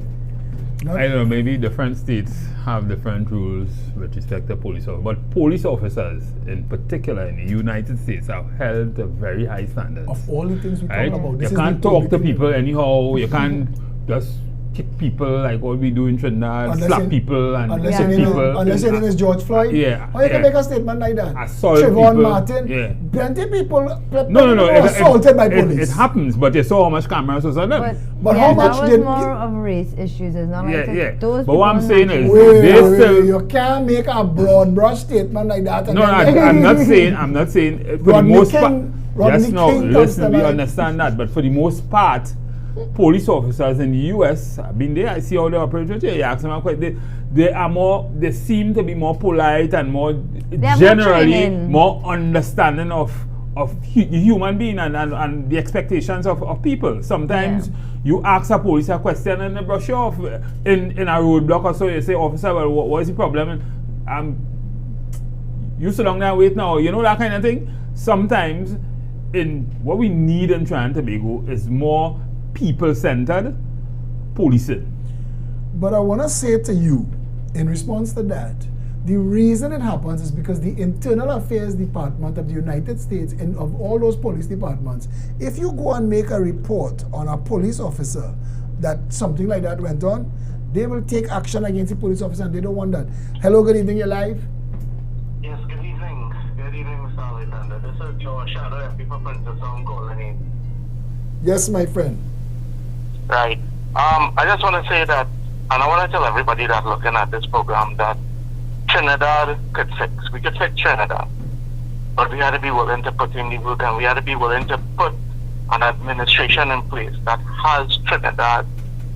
I don't know, maybe different states have different rules with respect to police officers, but police officers in particular in the United States are held to very high standards. Of all the things we Right? talk about, this You is can't the talk to topic. people anyhow, you can't just kick people like what we do in Trinidad, Unless slap you- people and Unless hit your name is, people. unless your name is George Floyd. Yeah, Or you can yeah. make a statement like that. Assault Trayvon people, Martin. yeah. Plenty of people No. were assaulted by police. It happens, but you saw how much cameras was on them. But yeah, how much that was did more of race issues. It's not like Yeah. those But what I'm people saying is, Wait, they still. you can't make a broad brush statement like that. And No, then I'm not saying. I'm not saying for the Rodney most part. King- Rodney Yes, no. King comes Listen, to we mind. understand that, but for the most part, police officers in the U.S. I've been there. I see how they operate. You ask them, they are more. They seem to be more polite and more have generally more training. more understanding of the human being and the expectations of people. Sometimes you ask a police a question and they brush you off in a roadblock or so. You say, officer, well, what is the problem? And you sit down there and wait now. You know that kind of thing. Sometimes in what we need in Trinidad and Tobago is more people-centered policing. But I want to say to you, in response to that, the reason it happens is because the Internal Affairs Department of the United States, and of all those police departments, if you go and make a report on a police officer that something like that went on, they will take action against the police officer, and they don't want that. Hello, good evening, you're live. Yes, good evening. Good evening, Mr. Alexander. This is George Shadow MP for Princess Home Colony. Yes, my friend. Right. I just want to say that, and I want to tell everybody that looking at this program that Trinidad could fix. We could fix Trinidad. But we had to be willing to put in the work, and we had to be willing to put an administration in place that has Trinidad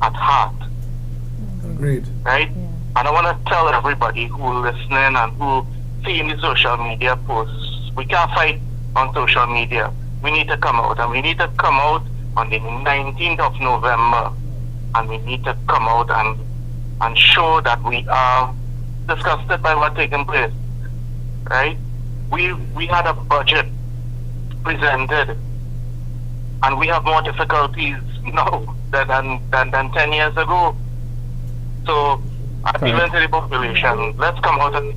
at heart. Agreed. Right? And I want to tell everybody who listening and who seeing the social media posts, we can't fight on social media. We need to come out, and we need to come out on the 19th of November, and we need to come out and show that we are disgusted by what's taking place. Right? We had a budget presented, and we have more difficulties now than 10 years ago. So, appealing to the population, let's come out and...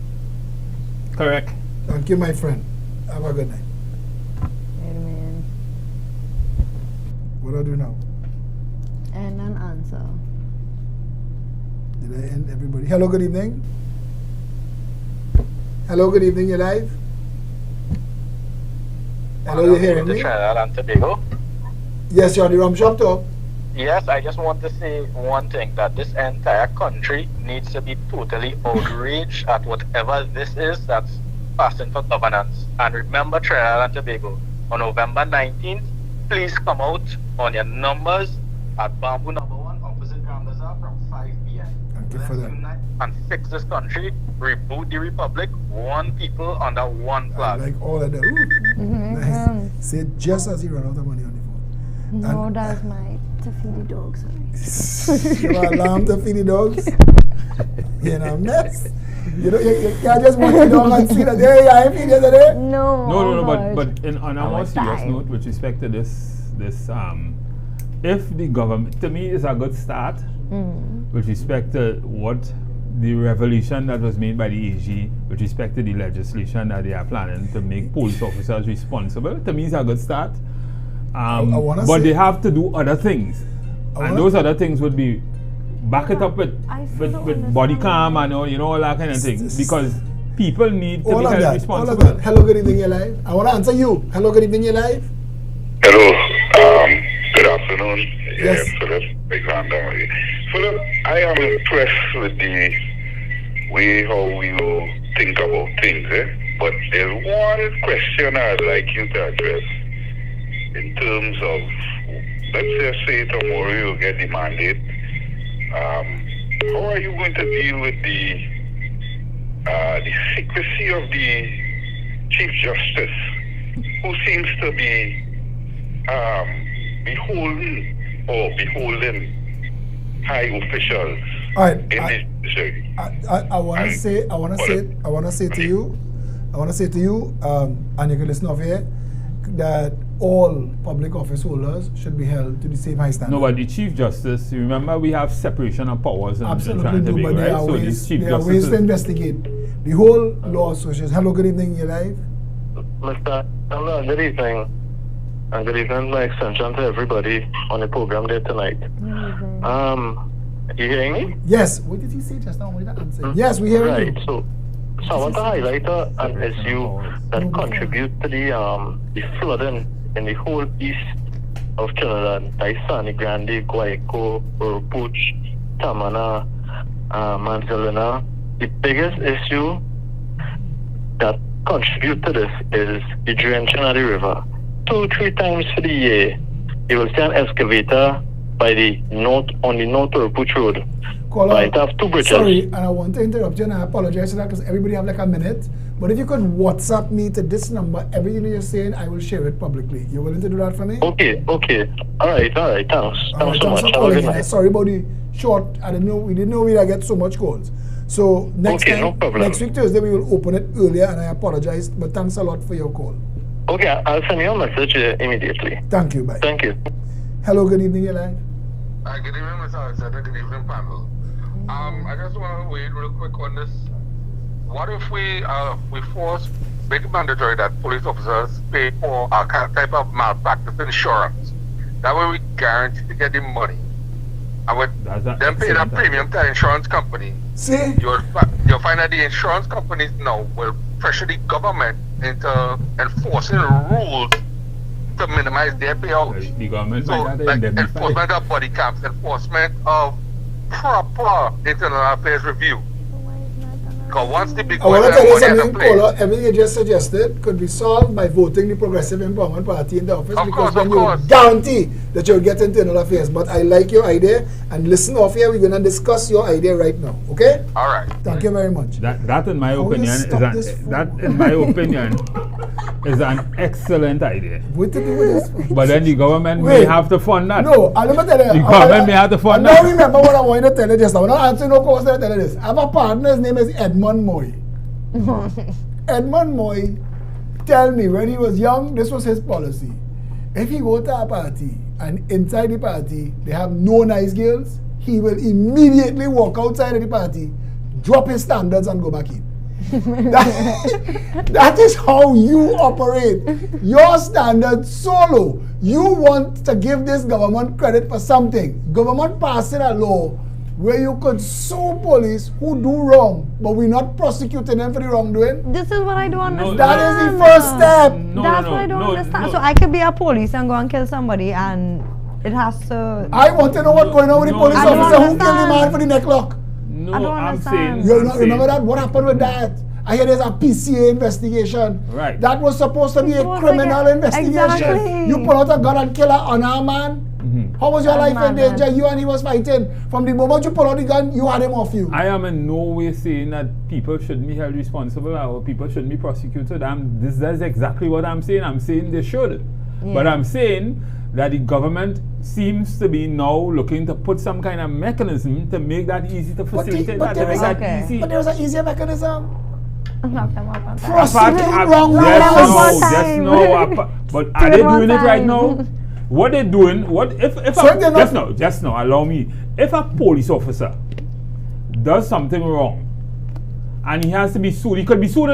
Correct. Thank you, my friend. Have a good night. Wait a minute. What do I do now? And an answer. Did I end everybody? Hello, good evening. Hello, good evening, you're live. Hello, you hearing me? Trinidad and Tobago. Yes, you're on the Rum Shop Talk. Yes, I just want to say one thing, that this entire country needs to be totally outraged at whatever this is that's passing for governance. And remember Trinidad and Tobago, on November 19th, please come out on your numbers at Bamboo number 1, opposite Grandaza from 5 p.m. Thank you Let's for that. unite and fix this country, reboot the republic, one people under one I flag. like all of that. Ooh, nice. Say it just as you run out of money on the phone. No, that's my to feed the dogs. Sorry. You are alarmed to feed the dogs? You're in a mess. You know, you can't just watch the dog and see that, hey, I feed you today. No. No, God. but on a more serious time. note, with respect to this, if the government, to me, is a good start with respect to what the revolution that was made by the AG with respect to the legislation that they are planning to make police officers responsible. To me, it's a good start. But they have to do other things, and those other things would be back it up with body cam and all that kind of thing, because people need to be held responsible. All of that. Hello, good evening, you're live. I want to answer you. Hello, good evening, you're live. Hello, good afternoon. Yes. Phillip, Alexander. Phillip, I am impressed with the way how you think about things, but there's one question I'd like you to address in terms of, let's just say tomorrow you get the mandate. How are you going to deal with the secrecy of the Chief Justice, who seems to be beholden high officials All right. in the judiciary? I want to say to you, and you can listen off here, that all public office holders should be held to the same high standard. No, but the Chief Justice, you remember we have separation of powers in Absolutely Trinidad and do, but Tobago, there right? are So ways, the Chief there are Justice ways to is- investigate the whole law association. Hello, good evening, you're live. Mr. Hello, good evening. And good evening, my extension to everybody on the program there tonight. You hearing me? Yes, what did he say just now? What did I answer? Yes, we hear Right, you. so I want to highlight an issue that contributes to the flooding in the whole east of Trinidad, like Sani Grande, Guayco, Urupuch, Tamana, Manzalina. The biggest issue that contributes to this is the drenching of the river. 2-3 times for the year, you will see an excavator by the north on the North Urupuch Road. Caller, Right, I have two bridges. sorry, and I want to interrupt you, and I apologize for that because everybody have like a minute. But if you could WhatsApp me to this number, everything you're saying, I will share it publicly. You willing to do that for me? Okay. All right, thanks. All Thanks right, so thanks much. for Have a calling good in. night. Sorry about the short. We didn't know we'd get so much calls. So next Okay, time, no problem. next week Thursday, we will open it earlier, and I apologize. But thanks a lot for your call. Okay, I'll send you a message immediately. Thank you. Bye. Thank you. Hello, good evening, you're live. Good evening, Mr. Alexander. Good evening, panel. I just want to wait real quick on this. What if we make it mandatory that police officers pay for a type of malpractice insurance? That way we guarantee to get the money. And with them paying that premium to the insurance company, See? you'll find that the insurance companies now will pressure the government into enforcing rules to minimize their payouts. The government So, might have to like indemnify. enforcement of body cams, enforcement of proper internal affairs review. Because once the big I want to boys tell you have money at the something, place, caller. Everything you just suggested could be solved by voting the Progressive Empowerment Party in the office, Of because course, then of you course. guarantee that you'll get internal affairs. But I like your idea, and listen off here. We're going to discuss your idea right now. Okay? all right. Thank you very much. That in my How will you opinion is stop this is an excellent idea. What to do with this? But then the government may Wait. have to fund that. No, I'm not telling you. The government may have to fund I that. now remember what I wanted to tell you just now. I'm not answering no questions. I tell you this. I have a partner. His name is Edmund Moy. Edmund Moy tell me when he was young, this was his policy. If he go to a party and inside the party they have no nice girls, he will immediately walk outside of the party, drop his standards and go back in. That is how you operate. Your standards so low. You want to give this government credit for something. Government passing a law where you could sue police who do wrong, but we're not prosecuting them for the wrongdoing. This is what I don't understand. That is the first step. That's what I don't understand. So I could be a police and go and kill somebody, and it has to. I want to know what's going on with the No, police I don't officer who killed the understand. man for the necklock. No, I don't I'm understand. saying. You I'm know, saying- remember that? What happened with that? I hear there's a PCA investigation. Right. That was supposed to be a Supposed to criminal get- investigation. Exactly. You pull out a gun and kill an unarmed man. How was your life in Unarmed danger? man. You and he was fighting. From the moment you pull out the gun, you had him off you. I am in no way saying that people shouldn't be held responsible or people shouldn't be prosecuted. That's exactly what I'm saying. I'm saying they should. But I'm saying that the government seems to be now looking to put some kind of mechanism to make that easy, to facilitate that, to there make is that Okay. easy. but there's an easier mechanism. I'm not gonna work on that. Prosecute wrong Yes, laws. no. Yes, time. no, but are Do they it one doing it right time. now? What they're doing, what if So a, if they're not- just now, allow me. If a police officer does something wrong and he has to be sued, he could be sued,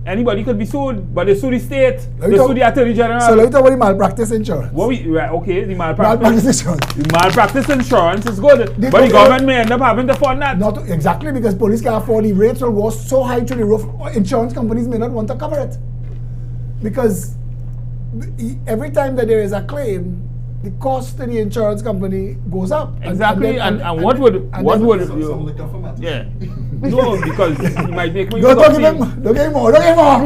anybody could be sued, but they sue the state, they sue the attorney general. So let me talk about the malpractice insurance. Okay, the Malpractice insurance. the malpractice insurance is good, The but the government- government may end up having to fund that. Not exactly, because police can afford, the rates will go so high through the roof, insurance companies may not want to cover it. Because every time that there is a claim, the cost to the insurance company goes up. Exactly, and what would yeah. No, because you might make me Don't give upset. him, don't give him more, don't give him more.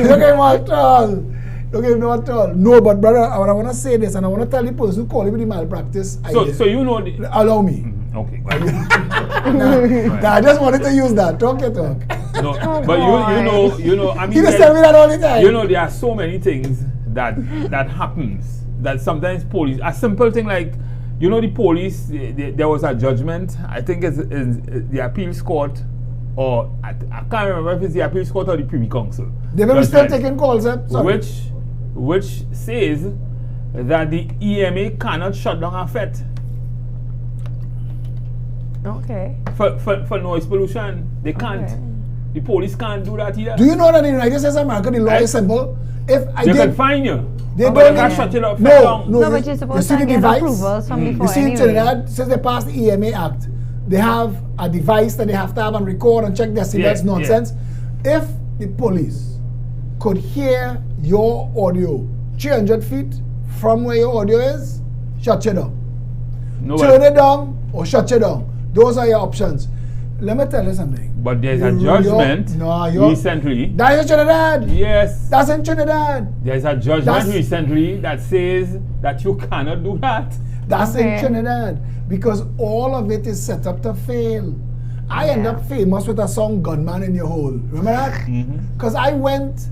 Don't give him more at all. Don't give him more at all. No, but brother, I want to say this, and I want to tell the person who called me the malpractice idea. So you know the, Allow me. okay, go ahead. Nah, I just wanted to use that. Talk your talk. No, but you know, I mean, He just tell me that all the time. you know, there are so many things that happens that sometimes police, a simple thing like, you know, the police, there was a judgment, I think it's the appeals court, or I can't remember if it's the appeals court or the Privy Council. They will still Judgment, taking calls, Sorry. which says that the EMA cannot shut down a FET Okay. for noise pollution. They can't. Okay. The police can't do that either. Do you know that in the United States of America, the law is simple? If I They did, can fine you. they But don't they can't need- shut it up. No, No, but you- you're you supposed see to the get device? approvals from You before see in anyway. Trinidad, since they passed the EMA Act, they have a device that they have to have and record and check decibels Yeah, nonsense. If the police could hear your audio 300 feet from where your audio is, shut you down. No, Turn it down or shut you down. Those are your options. Let me tell you something. but there's a You're- judgment you're- recently. That is in Trinidad. Yes. That's in Trinidad. There's a judgment That's- recently that says that you cannot do that. That's in Okay. Trinidad because all of it is set up to fail. I end Yeah. up famous with a song "Gunman in Your Hole." Remember that? Because I went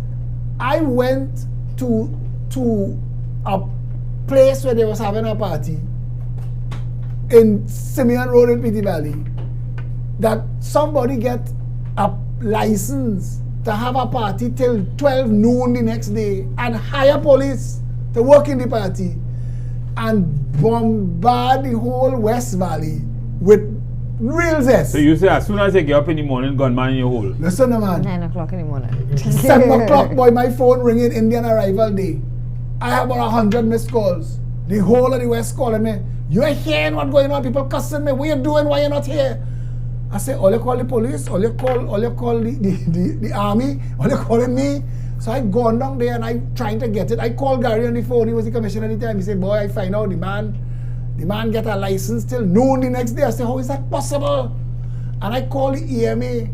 to a place where they was having a party in Simeon Road in Pity Valley. That somebody get a license to have a party till 12 noon the next day and hire police to work in the party and bombard the whole West Valley with real zest. So you say as soon as they get up in the morning, gunman in your hole. Listen, man. 9 o'clock in the morning. 7 o'clock, boy, my phone ringing Indian arrival day. I have about 100 missed calls. The whole of the West calling me. You ain't hearing what's going on. People cussing me. What you doing? Why you not here? I say, all you call the police, all you call the army, all you calling me. So I gone down there and I trying to get it. I called Gary on the phone. He was the commissioner at the time. He said, boy, I find out the man get a license till noon the next day. I said, how is that possible? And I call the EMA.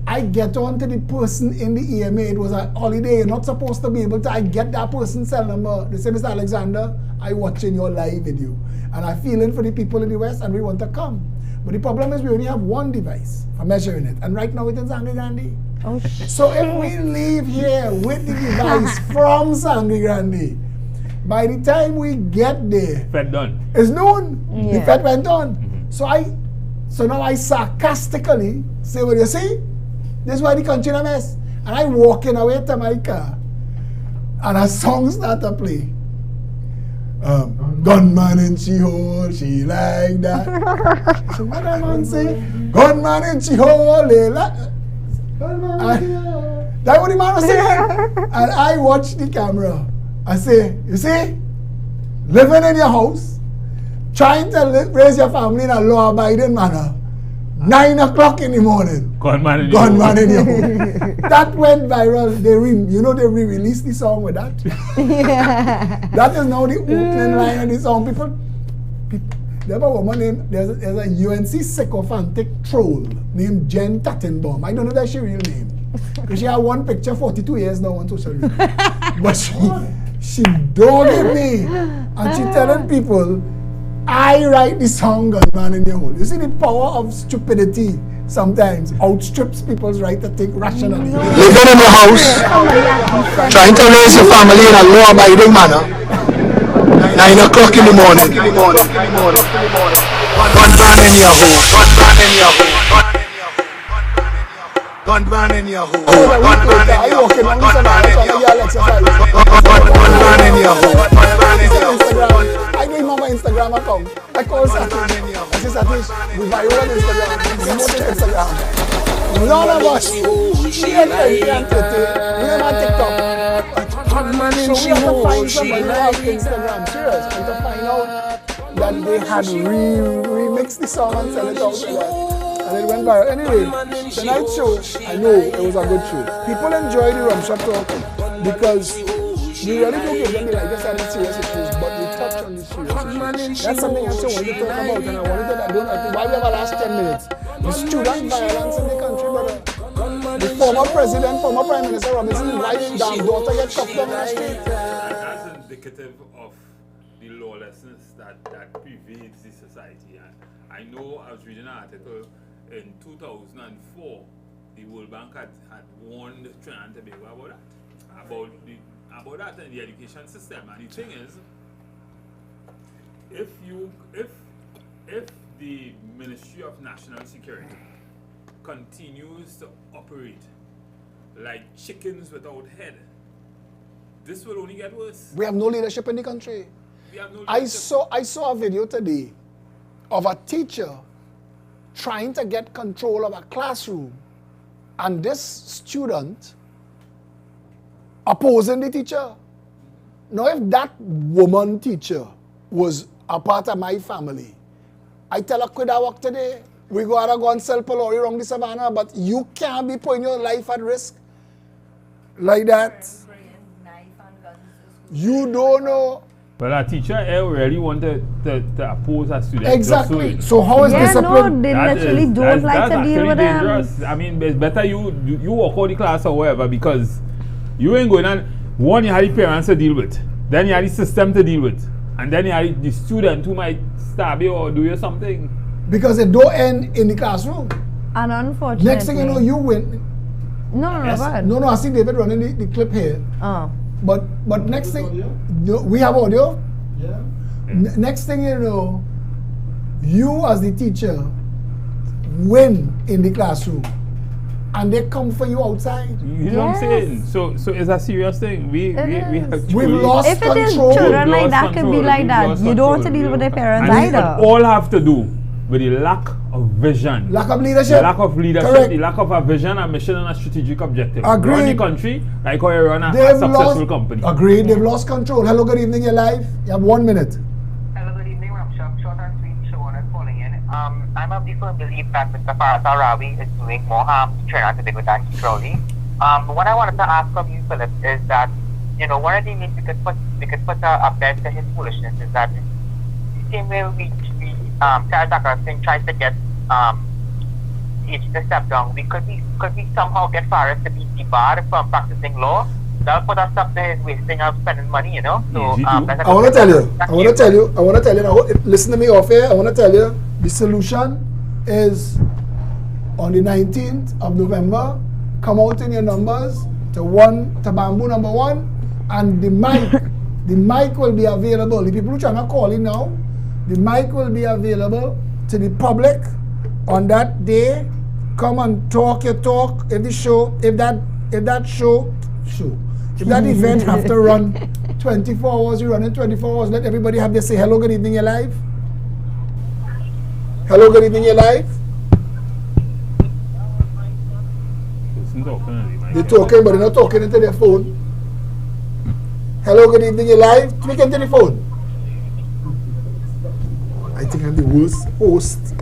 I get on to the person in the EMA. It was a holiday. You're not supposed to be able to. I get that person's cell number. They say, Mr. Alexander, I watching your live video. And I feeling for the people in the West and we want to come. But the problem is we only have one device for measuring it. And right now it's in Sangre Grande. Oh, shit. So if we leave here with the device from Sangre Grande, by the time we get there, Fed done. it's noon. The Yeah. fed went on. So now I sarcastically say, well, you see, this is why the country in a mess. And I walking away to my car, and a song start to play. Gunman in she hole, she like that. So what that man say? Gunman in she hole, they like. That's what the man was saying. And I watch the camera. I say, you see, living in your house, trying to raise your family in a law-abiding manner, 9 o'clock in the morning, Gunman in your home. That went viral. They re-released the song with that. That is now the opening line of the song. People there's a woman named, there's a UNC sycophantic troll named Jen Tattenbaum. I don't know that's her real name. Because she had one picture 42 years now on social media. But she dogged me. And she telling people, I write the song Gunman in Your Hole. You see the power of stupidity sometimes outstrips people's right to think rationally. Living in your house, trying to raise your family in a law-abiding manner, 9 o'clock in the morning, gunman in your hole, gunman in your hole, gunman in your hole, gunman in your hole, gunman in your hole, gunman in your hole. I gave him my Instagram account. I called Satish. I said, Satish, we viral on Instagram. Promote Instagram. None of us. We had 20 and 30. We have on TikTok. So we have to find somebody who has Instagram, serious, and to find out that they had remixed the song and sell it out to them. And it went viral. Anyway, tonight's show, I know it was a good show. People enjoy the Rum Shop Talk because we really do give them the lightest and the serious issues, but we touch on the serious issues. That's something I also wanted to talk about, and I wanted to, I don't know, why we have the last 10 minutes. The student violence in the country, brother. The former president, former Prime Minister Robinson's wife, damn daughter get chopped down in the street. That's indicative of the lawlessness that pervades the society. And I know I was reading an article in 2004, the World Bank had warned Trinidad and Tobago about that. About that in the education system. And the thing is, if the Ministry of National Security continues to operate like chickens without head, This will only get worse. We have no leadership in the country. We have no I leadership. saw a video today of a teacher trying to get control of a classroom, and this student opposing the teacher. Now, if that woman teacher was a part of my family, I tell her, quit our work today. We gotta go and sell Polori around the savannah, but you can't be putting your life at risk like that. You don't know. But a teacher really wanted to oppose a student. Exactly. So how is discipline? No, they literally don't like to deal with them. Dangerous. I mean, it's better you walk out the class or whatever, because you ain't going on. One, you have the parents to deal with. Then you have the system to deal with. And then you have the student who might stab you or do you something. Because it don't end in the classroom. And unfortunately. Next thing you know, you win. No, Yes. go ahead. No, I see David running the clip here. Oh. But next thing, we have audio. Yeah. Next thing you know, you as the teacher win in the classroom, and they come for you outside. You know what I'm saying? So it's a serious thing. We have We've lost If it is control. children like Lost that, could be control. like We've that. lost You don't have to control. deal with their parents And either. it all have to do with the lack of vision. Lack of leadership. The lack of leadership, Correct. the lack of a vision, a mission, and a strategic objective. Agreed. Run the country like how you run a They've successful lost. company. Agreed. They've lost control. Hello, good evening. You're live. You have 1 minute. Hello, good evening, Ramshop. Short and sweet, Siobhan is calling in. I'm of the firm belief that Mr. Faraz Rawi is doing more harm to Trinidad and Tobago than Crowley. What I wanted to ask of you, Phillip, is that, one of the things we could put a bed to his foolishness is that the same way we Sarah Tucker thing tries to get each to step down, could we somehow get Faraz to be debarred from practicing law? That'll put us up to his wasting of spending money, So I want to tell you. Now, listen to me off here. I want to tell you the solution is on the 19th of November. Come out in your numbers to bamboo number 1, and the mic will be available. The people who are not calling now, the mic will be available to the public on that day. Come and talk your talk. If that event have to run 24 hours, you run in 24 hours. Let everybody have their say hello, good evening, you're live. Hello, good evening, you're live. They're talking, but they're not talking into their phone. Hello, good evening, you're live. Speak into the phone. I think I'm the worst host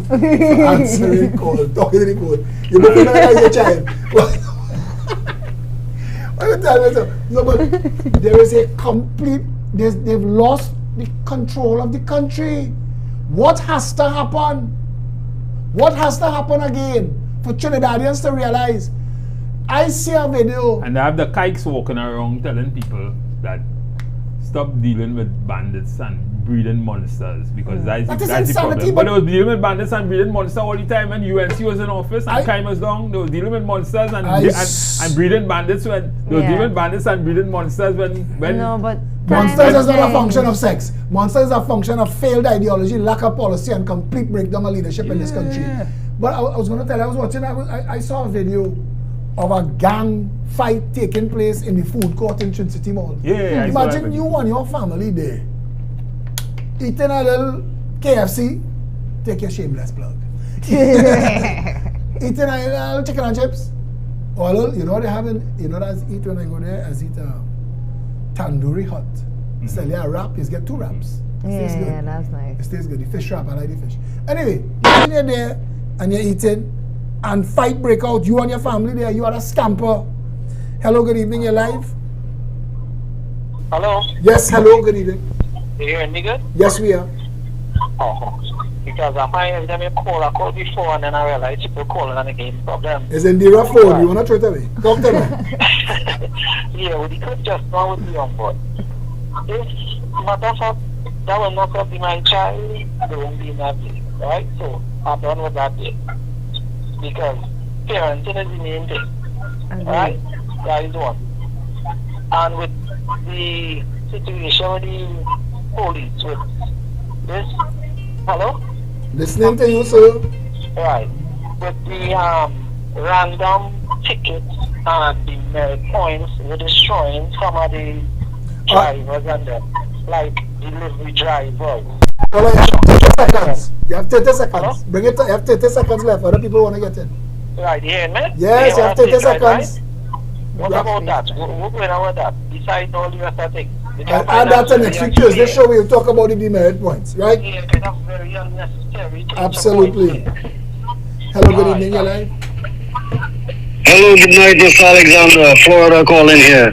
for answering call, talking to the phone. You're looking like your child. No, but there is a complete, they've lost the control of the country. What has to happen? What has to happen again for Trinidadians to realize? I see a video. And they have the kikes walking around telling people that stop dealing with bandits and breeding monsters, because that's the problem. But they was dealing with bandits and breeding monsters all the time when UNC was in office and crime was down. They were dealing with monsters and breeding bandits when they were dealing with bandits and breeding monsters when No, but monsters is not a function of sex. Monsters is a function of failed ideology, lack of policy, and complete breakdown of leadership in this country. But I was going to tell you, I was watching, I saw a video of a gang fight taking place in the food court in Trinidad City Mall. Yeah, imagine you and your family there eating a little KFC. Take your shameless plug. Eating a little chicken and chips. Or a little, you know what they have that's eat when I go there? I eat a tandoori hut. Sell you a wrap, you get 2 wraps. Yeah, that's nice. It tastes good. The fish wrap, I like the fish. Anyway, imagine you're there and you're eating, and fight break out, you and your family there, you are a scamper. Hello, good evening, you're live. Hello? Yes, hello, good evening. You hearing me good? Yes, we are. Oh, because I find them I called before and then I realized people calling and again problem. It's in the rough phone, you want to throw it away? Talk to me. Yeah, we could just go with the young boy. If matter of fact, that will not be my child, they won't be in that place, right? So, I'm done with that day. Because parenting is the main thing, right? That is one. And with the situation with the police, with this, hello? Listening to you, sir. Right. With the random tickets and the merit points were destroying some of the drivers and the like delivery drivers. Well, you have 30 seconds. You have 30 seconds. Hello? Bring it. You have 30 seconds left. Other people want to get in. Right, you hear me? Yes, you have 30 seconds. What about that? What going on with that? Besides all the rest of things. And that's the next week Tuesday show. We'll talk about the demerit points, right? Yeah, kind of very unnecessary. Absolutely. Hello, good evening, you're live. Hello, good night, Mr. Alexander. Florida calling here.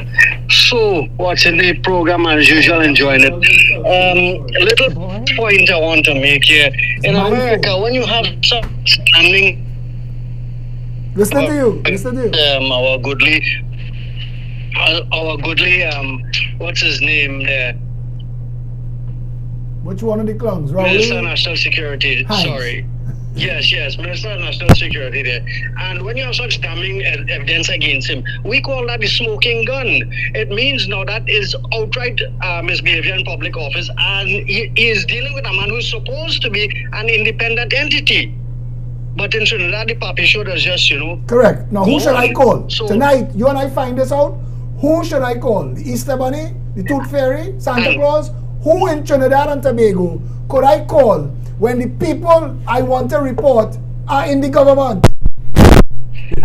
So, watching the program as usual, enjoying it. Little point I want to make here. In America, when you have some standing... Listening to you. Listening to you. Our goodly, what's his name there? Which one of the clowns? Minister of National Security. Hines. Sorry. Yes, Minister of National Security there. And when you have such damning evidence against him, we call that the smoking gun. It means now that is outright misbehavior in public office, and he is dealing with a man who's supposed to be an independent entity. But in Trinidad, the papi show does just, Correct. Now, who should I call? So, Tonight, you and I find this out. Who should I call? The Easter Bunny? The Tooth Fairy? Santa Claus? Who in Trinidad and Tobago could I call when the people I want to report are in the government?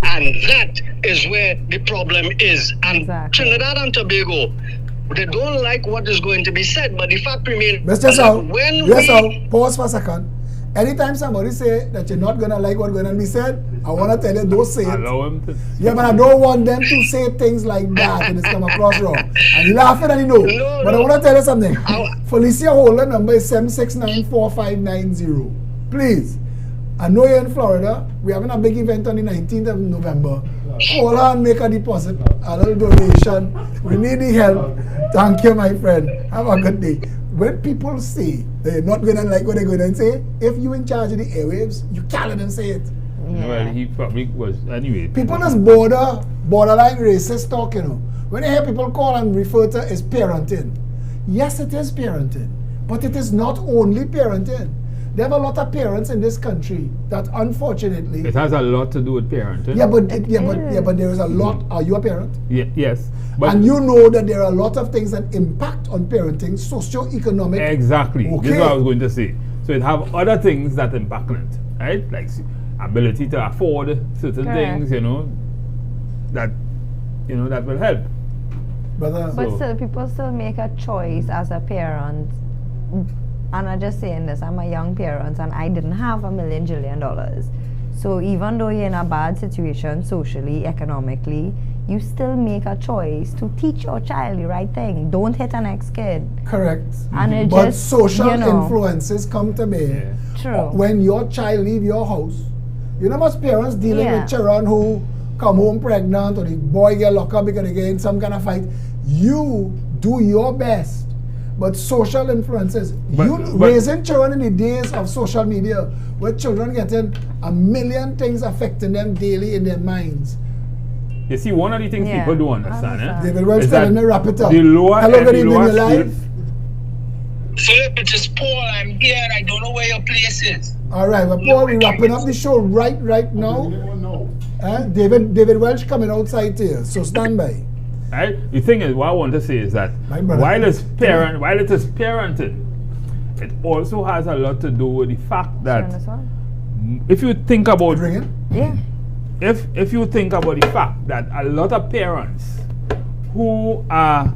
And that is where the problem is. And Trinidad and Tobago, they don't like what is going to be said, but the fact remains that pause for a second. Anytime somebody say that you're not gonna like what's gonna be said, I wanna tell you, don't say it. Allow him to Yeah, but I don't want them to say things like that and it's come across wrong. And you laughing and you know. But I wanna tell you something. Felicia Holder number is 7694590. Please. I know you're in Florida. We're having a big event on the 19th of November. Call her and make a deposit, a little donation. We need the help. Thank you, my friend. Have a good day. When people say they're not going to like what they're going to say, if you're in charge of the airwaves, you can't let them say it. Yeah. Well, he probably was anyway. People just borderline racist talk, When you hear people call and refer to as parenting, yes, it is parenting, but it is not only parenting. There are a lot of parents in this country that, unfortunately, it has a lot to do with parenting. But there is a lot. Are you a parent? Yeah, yes. But and you know that there are a lot of things that impact on parenting, socioeconomic. Exactly. Okay. This is what I was going to say. So it have other things that impact on it, right? Like ability to afford certain things, that will help. But still, people still make a choice as a parent. And I'm just saying this, I'm a young parent and I didn't have $1 million jillion. So even though you're in a bad situation socially, economically, you still make a choice to teach your child the right thing. Don't hit an ex-kid. Correct. And it but just, social influences come to bear. True. When your child leave your house, most parents dealing with children who come home pregnant or the boy get locked up because they get in some kind of fight. You do your best. But social influences, raising children in the days of social media, where children getting a million things affecting them daily in their minds. You see, one of the things people don't understand, David Welch telling me wrap it up. Hello, good evening, you're live. Phillip, it is Paul. I'm here and I don't know where your place is. All right, well, Paul, we're wrapping up the show right now. David Welch coming outside here, so stand by. Right? The thing is, what I want to say is that while it is parenting, it also has a lot to do with the fact that if you think about if you think about the fact that a lot of parents who are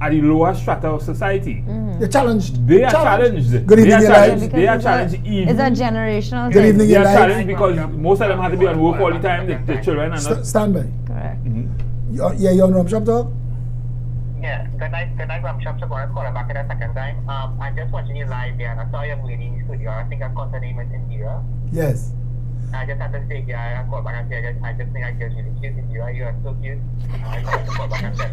at the lower strata of society, they're challenged. They are challenged. Good evening, they are challenged even. It's a generational Good evening, they are challenged because most of them have to be on work all the time. The children are not. Stand by. Correct. You're on Rum Shop Talk? Yeah, good night, Rum Shop. So I'm calling back in a second time. I'm just watching you live there and I saw your lady in the studio. I think her contact name is Indira. Yes. I just had to say, I called back and say, I just think I just really cute Indira. You are so cute. I just had to call back and tell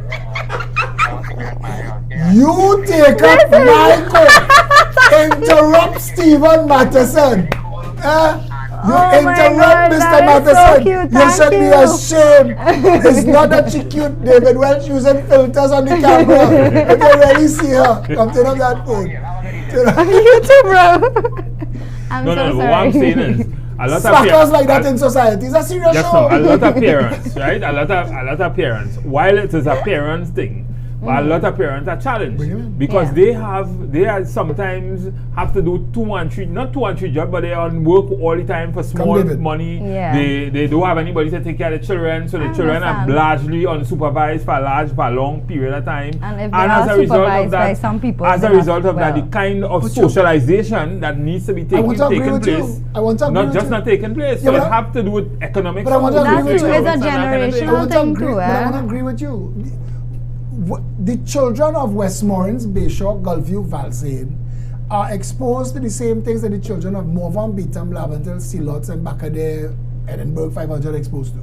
you take up my call. Interrupt Stephen Matheson. You interrupt Mr. Matheson. You should be ashamed. It's not that she cute. David Welch using filters on the camera. You can really see her. Come turn on that phone. You too, bro. I'm so sorry. What I'm saying is, a lot of slackers like that in society. It's a serious yes, show. no, a lot of parents, right? A lot of parents. While it is a parents thing, but a lot of parents are challenged because they are sometimes have to do not 2 and 3 jobs, but they are on work all the time for small money. Yeah. They don't have anybody to take care of the children, so the children are largely unsupervised for a long period of time. And if they as are a result supervised of that, by some people, as a they result of that, well. the kind of socialization that needs to be taking place, not taking place. So it have to do with economics. But I want to agree with you. It's a generational thing too. But I want to agree with you. The children of Westmoreland, Bayshore, Gulfview, Valsayn are exposed to the same things that the children of Morvan, Beetham, Blavental, Sealots, and Bacadere, Edinburgh 500 are exposed to.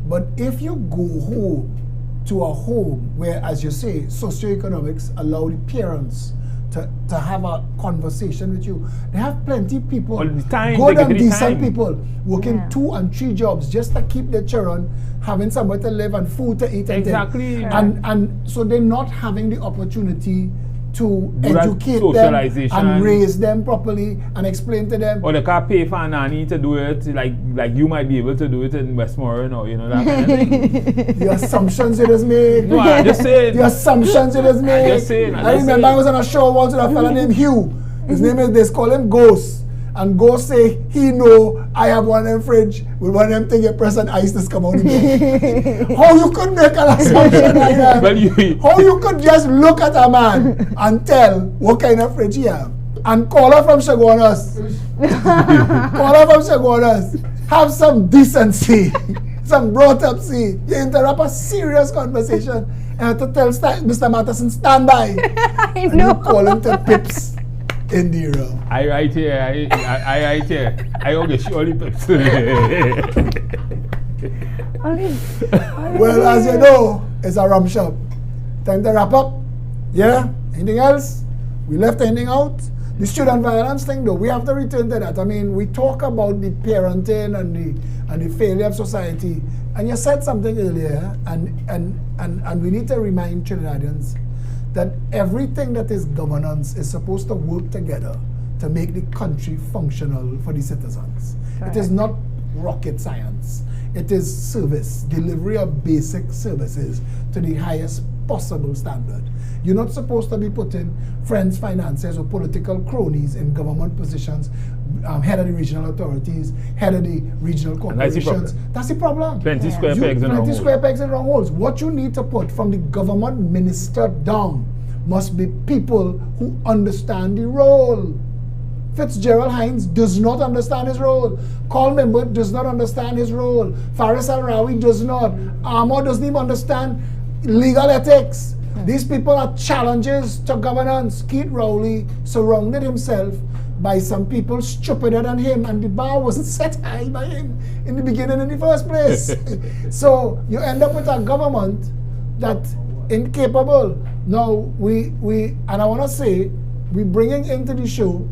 But if you go home to a home where, as you say, socioeconomics allow the parents to have a conversation with you, they have plenty of people, good and decent people, working 2 and 3 jobs just to keep their children having somewhere to live and food to eat. Exactly. And so they're not having the opportunity to educate them and raise them properly and explain to them. Or they can pay for a nanny to do it, like you might be able to do it in Westmoreland, or that kind of thing. The assumptions it is made. No, I'm just saying. The assumptions it is made. I'm just saying. I remember I was on a show once with a fella named Hugh. His name is, they call him Ghost. And Ghost say, he know I have one in the fridge with one of them thing you press and ice this come out again. How you could make an assumption like that? How you could just look at a man and tell what kind of fridge he have? And call her from Shaguanas. Call her from Shaguanas. Have some decency. Some brought up see. You interrupt a serious conversation and have to tell Mr. Matterson, stand by. I know. And you call him to pips. Indira. I write here. I write here. I only surely pips. Well, as you know, it's a rum shop. Time to wrap up. Yeah? Anything else? We left anything out? The student violence thing, though, we have to return to that. I mean, we talk about the parenting and the failure of society. And you said something earlier, and we need to remind Trinidadians that everything that is governance is supposed to work together to make the country functional for the citizens. Correct. It is not rocket science. It is service, delivery of basic services to the highest possible standard. You're not supposed to be putting friends, financiers, or political cronies in government positions, head of the regional authorities, head of the regional corporations. That's the problem. Plenty square pegs in wrong holes. Square pegs in wrong holes. What you need to put from the government minister down must be people who understand the role. Fitzgerald Hines does not understand his role. Carl Mimbert does not understand his role. Faris Al-Rawi does not. Armour doesn't even understand legal ethics. These people are challenges to governance. Keith Rowley surrounded himself by some people stupider than him, and the bar wasn't set high by him in the beginning in the first place. So you end up with a government that incapable. Now and I want to say, we're bringing into the show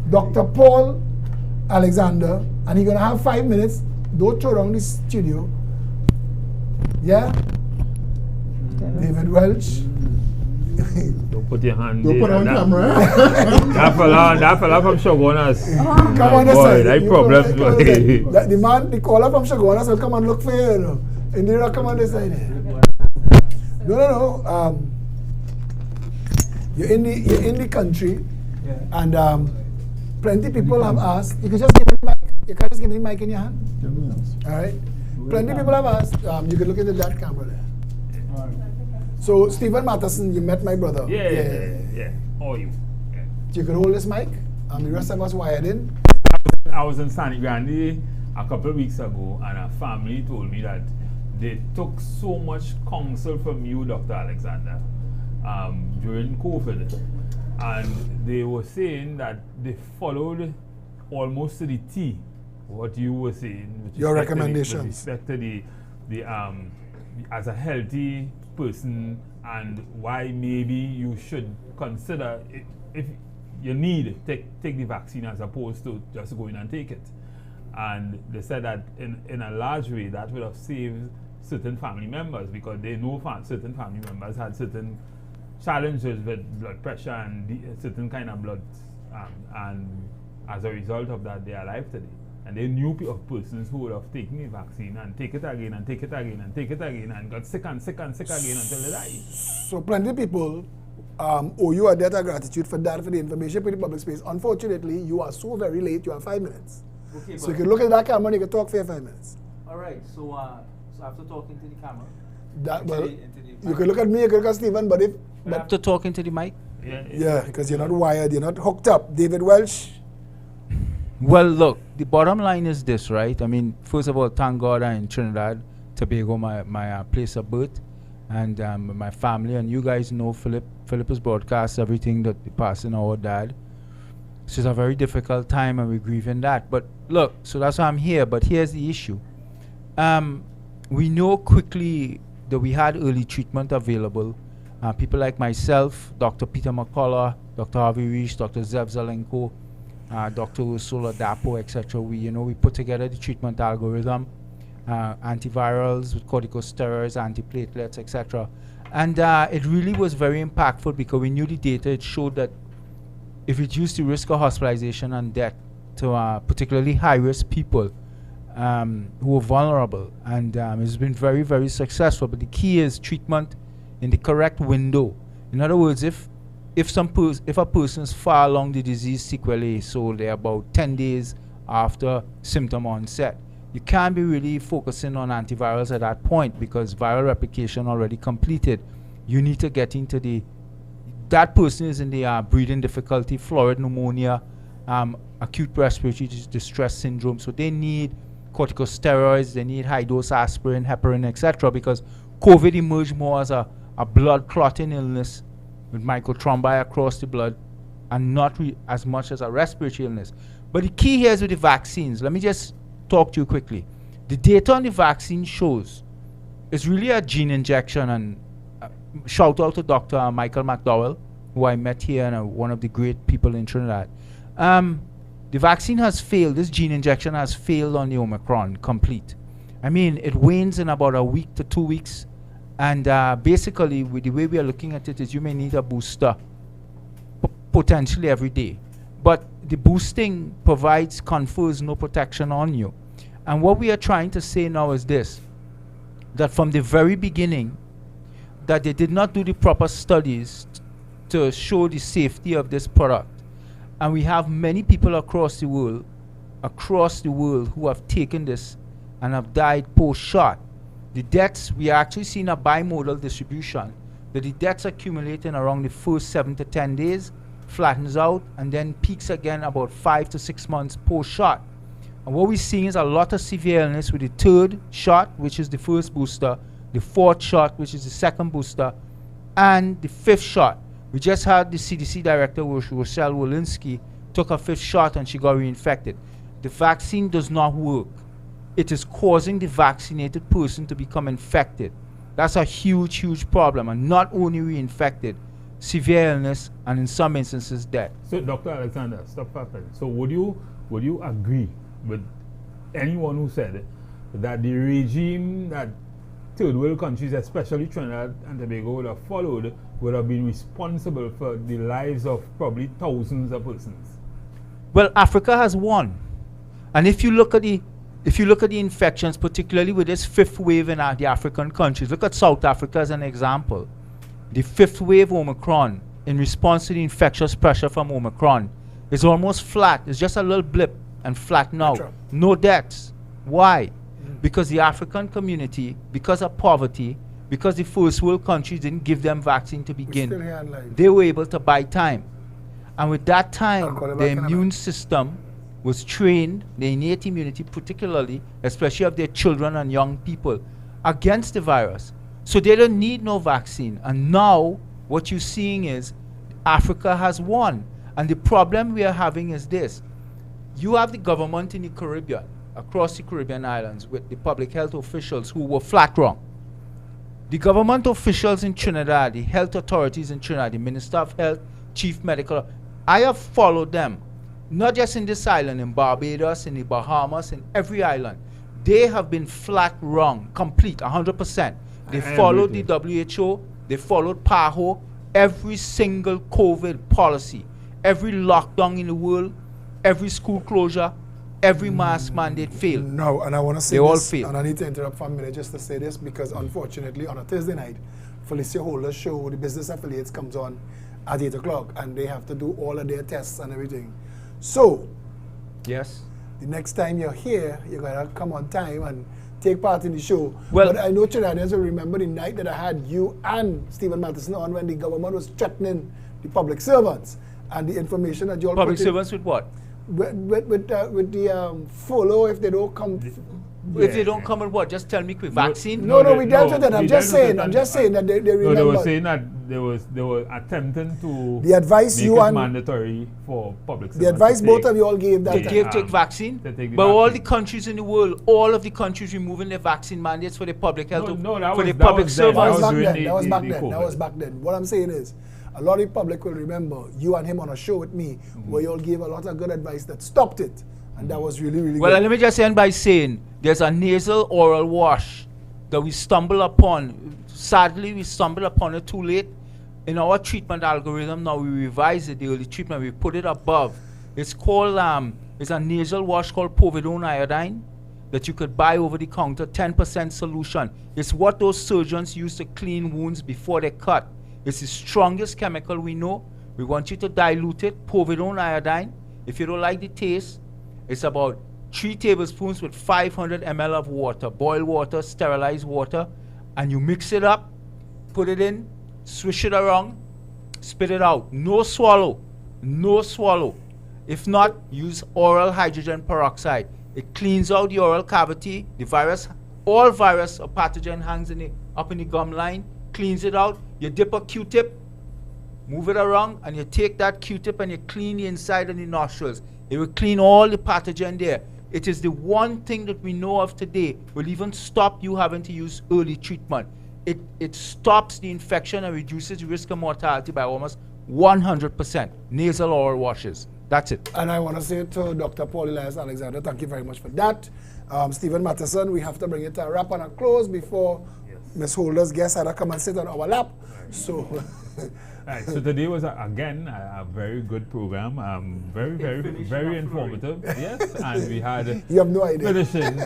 Dr. Paul Alexander, and he's going to have 5 minutes. Don't throw around the studio. Yeah? David Welch. Don't put your hand Don't put on camera. that fella from Shogunas. Come on, boy, that problem. The man, the caller from Shogunas will come and look for you. You know. Indira, come on this side. No. You're in the country, and plenty people have asked. You can just give me the mic. You can't just give me the mic in your hand. All right. Plenty people have asked. You can look into that camera there. So Stephen Matterson, you met my brother. Yeah. Or you. Yeah. You could hold this mic. The rest of us wired in. I was in Stanley Grande a couple of weeks ago, and a family told me that they took so much counsel from you, Dr. Alexander, during COVID, and they were saying that they followed almost to the T what you were saying. Your recommendations. With respect to the as a healthy person, and why maybe you should consider if you need take the vaccine as opposed to just go in and take it. And they said that in a large way that would have saved certain family members, because they know certain family members had certain challenges with blood pressure and certain kind of blood and as a result of that, they are alive today. And they knew of persons who would have taken the vaccine and take it again and take it again and take it again and got sick and sick and sick again until they died. So plenty of people owe you a debt of gratitude for that, for the information for the public space. Unfortunately, you are so very late, you have 5 minutes. Okay, So you can look at that camera and you can talk for your 5 minutes. All right, so after talking to the camera, That, well, you can look at me, you can look at Stephan, but if... But after talking to the mic? Yeah, because you're not wired, you're not hooked up. David Welsh? Well, look, the bottom line is this, right? I mean, first of all, thank God I'm in Trinidad, Tobago, my place of birth, and my family. And you guys know Phillip. Phillip has broadcast everything that the passing of our dad. So it's a very difficult time, and we're grieving that. But look, so that's why I'm here. But here's the issue. We know quickly that we had early treatment available. People like myself, Dr. Peter McCullough, Dr. Harvey Reis, Dr. Zev Zelenko, Dr. Ursula Dapo, etc. We put together the treatment algorithm, antivirals with corticosteroids, antiplatelets, etc. And it really was very impactful because we knew the data. It showed that it reduced the risk of hospitalization and death to particularly high-risk people who are vulnerable. And it's been very, very successful. But the key is treatment in the correct window. In other words, if a person is far along the disease sequelae, so they're about 10 days after symptom onset, you can't be really focusing on antivirals at that point because viral replication already completed. You need to get into that person is in the breathing difficulty, florid pneumonia, acute respiratory distress syndrome. So they need corticosteroids, they need high-dose aspirin, heparin, etc. because COVID emerged more as a blood clotting illness with microthrombi across the blood and not as much as a respiratory illness. But the key here is with the vaccines. Let me just talk to you quickly. The data on the vaccine shows it's really a gene injection, and shout out to Dr. Michael McDowell, who I met here and one of the great people in Trinidad. The vaccine has failed. This gene injection has failed on the Omicron complete. I mean, it wanes in about a week to 2 weeks. And basically, with the way we are looking at it, is you may need a booster potentially every day. But the boosting confers no protection on you. And what we are trying to say now is this, that from the very beginning, that they did not do the proper studies to show the safety of this product. And we have many people across the world who have taken this and have died post-shot. The deaths, we are actually seeing a bimodal distribution, that the deaths accumulating around the first 7 to 10 days, flattens out, and then peaks again about 5 to 6 months post-shot. And what we're seeing is a lot of severe illness with the third shot, which is the first booster, the fourth shot, which is the second booster, and the fifth shot. We just had the CDC director, Rochelle Walensky, took a fifth shot and she got reinfected. The vaccine does not work. It is causing the vaccinated person to become infected. That's a huge, huge problem, and not only reinfected, severe illness, and in some instances, death. So, Dr. Alexander, stop for a second. So, would you agree with anyone who said that the regime that third world countries, especially Trinidad and Tobago, would have followed, would have been responsible for the lives of probably thousands of persons? Well, Africa has won, and if you look at the infections, particularly with this fifth wave in the African countries, look at South Africa as an example. The fifth wave Omicron, in response to the infectious pressure from Omicron, is almost flat. It's just a little blip and flatten out. No deaths. Why? Because the African community, because of poverty, because the first world countries didn't give them vaccine to begin, they were able to buy time. And with that time, the immune system was trained, the innate immunity particularly, especially of their children and young people, against the virus. So they don't need no vaccine. And now what you're seeing is Africa has won. And the problem we are having is this. You have the government in the Caribbean, across the Caribbean islands, with the public health officials who were flat wrong. The government officials in Trinidad, the health authorities in Trinidad, the Minister of Health, Chief Medical, I have followed them. Not just in this island, in Barbados, in the Bahamas, in every island. They have been flat wrong, complete, 100%. They followed the WHO, they followed PAHO, every single COVID policy, every lockdown in the world, every school closure, every mask mandate failed. No, and I want to say They all this, fail. and I need to interrupt for a minute just to say this, because unfortunately on a Thursday night, Felicia Holder's show, the Business Affiliates, comes on at 8 o'clock, and they have to do all of their tests and everything. So, yes, the next time you're here, you're going to come on time and take part in the show. Well, but I know Trinidadians will remember the night that I had you and Stephen Matheson on when the government was threatening the public servants, and the information that you all public put in- servants with what? with the furlough if they don't come. If they don't come with what? Just tell me quick. Vaccine? No, we dealt with it. I'm just saying that they remember. No, they were saying that they were attempting to The advice make you it and- mandatory for public The servants advice to both take. of you all gave that They time. take vaccine? To take the But all the vaccine. countries in the world, all of the countries removing their vaccine mandates for the public health, No, that for was- the that public was then. That was servants. back during then. the- That was the- back the then. That COVID. was back then. What I'm saying is, a lot of the public will remember you and him on a show with me, where you all gave a lot of good advice that stopped it, and that was really, really Well, good. let me just end by saying there's a nasal oral wash that we stumble upon. Sadly, we stumbled upon it too late. In our treatment algorithm, now we revise it, the early treatment, we put it above. It's called, it's a nasal wash called povidone iodine that you could buy over the counter, 10% solution. It's what those surgeons use to clean wounds before they cut. It's the strongest chemical we know. We want you to dilute it, povidone iodine. If you don't like the taste, it's about 3 tablespoons with 500 ml of water, boiled water, sterilized water, and you mix it up, put it in, swish it around, spit it out. No swallow, no swallow. If not, use oral hydrogen peroxide. It cleans out the oral cavity, the virus, all virus or pathogen hangs up in the gum line, cleans it out. You dip a Q-tip, move it around, and you take that Q-tip and you clean the inside of the nostrils. It will clean all the pathogen there. It is the one thing that we know of today will even stop you having to use early treatment. It stops the infection and reduces the risk of mortality by almost 100%. Nasal oral washes. That's it. And I want to say to Dr. Paul Elias Alexander, thank you very much for that. Stephen Matheson, we have to bring it to a wrap and a close before Ms. Holder's guest had to come and sit on our lap. So, Right, so today was again a very good program. Very informative. Yes, and we had you have no idea. finishing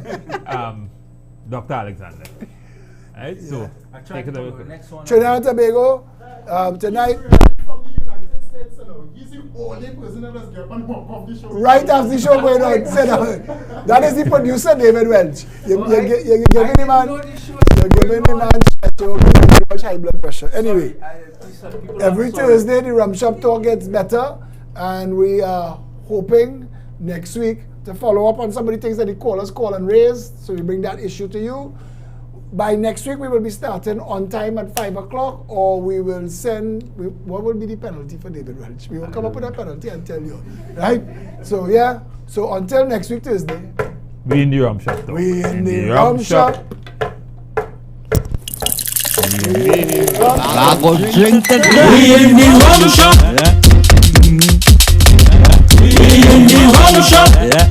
Dr. Alexander. Right, so take it away. Trinidad and Tobago, tonight. Right after the show going on, sit down. That is the producer, David Welch. You're giving the man, much high blood pressure. Anyway, every Thursday the Rum Shop Talk gets better, and we are hoping next week to follow up on some of the things that the callers call and raise, so we bring that issue to you. By next week, we will be starting on time at 5 o'clock, or we will send, what will be the penalty for David Welch? We will come up with a penalty and tell you, right? So, yeah, so until next week, Thursday. We in the Rum Shop, though. We in the Rum Shop. I go drink the We in the rum shop. Yeah. We in the rum shop. Yeah.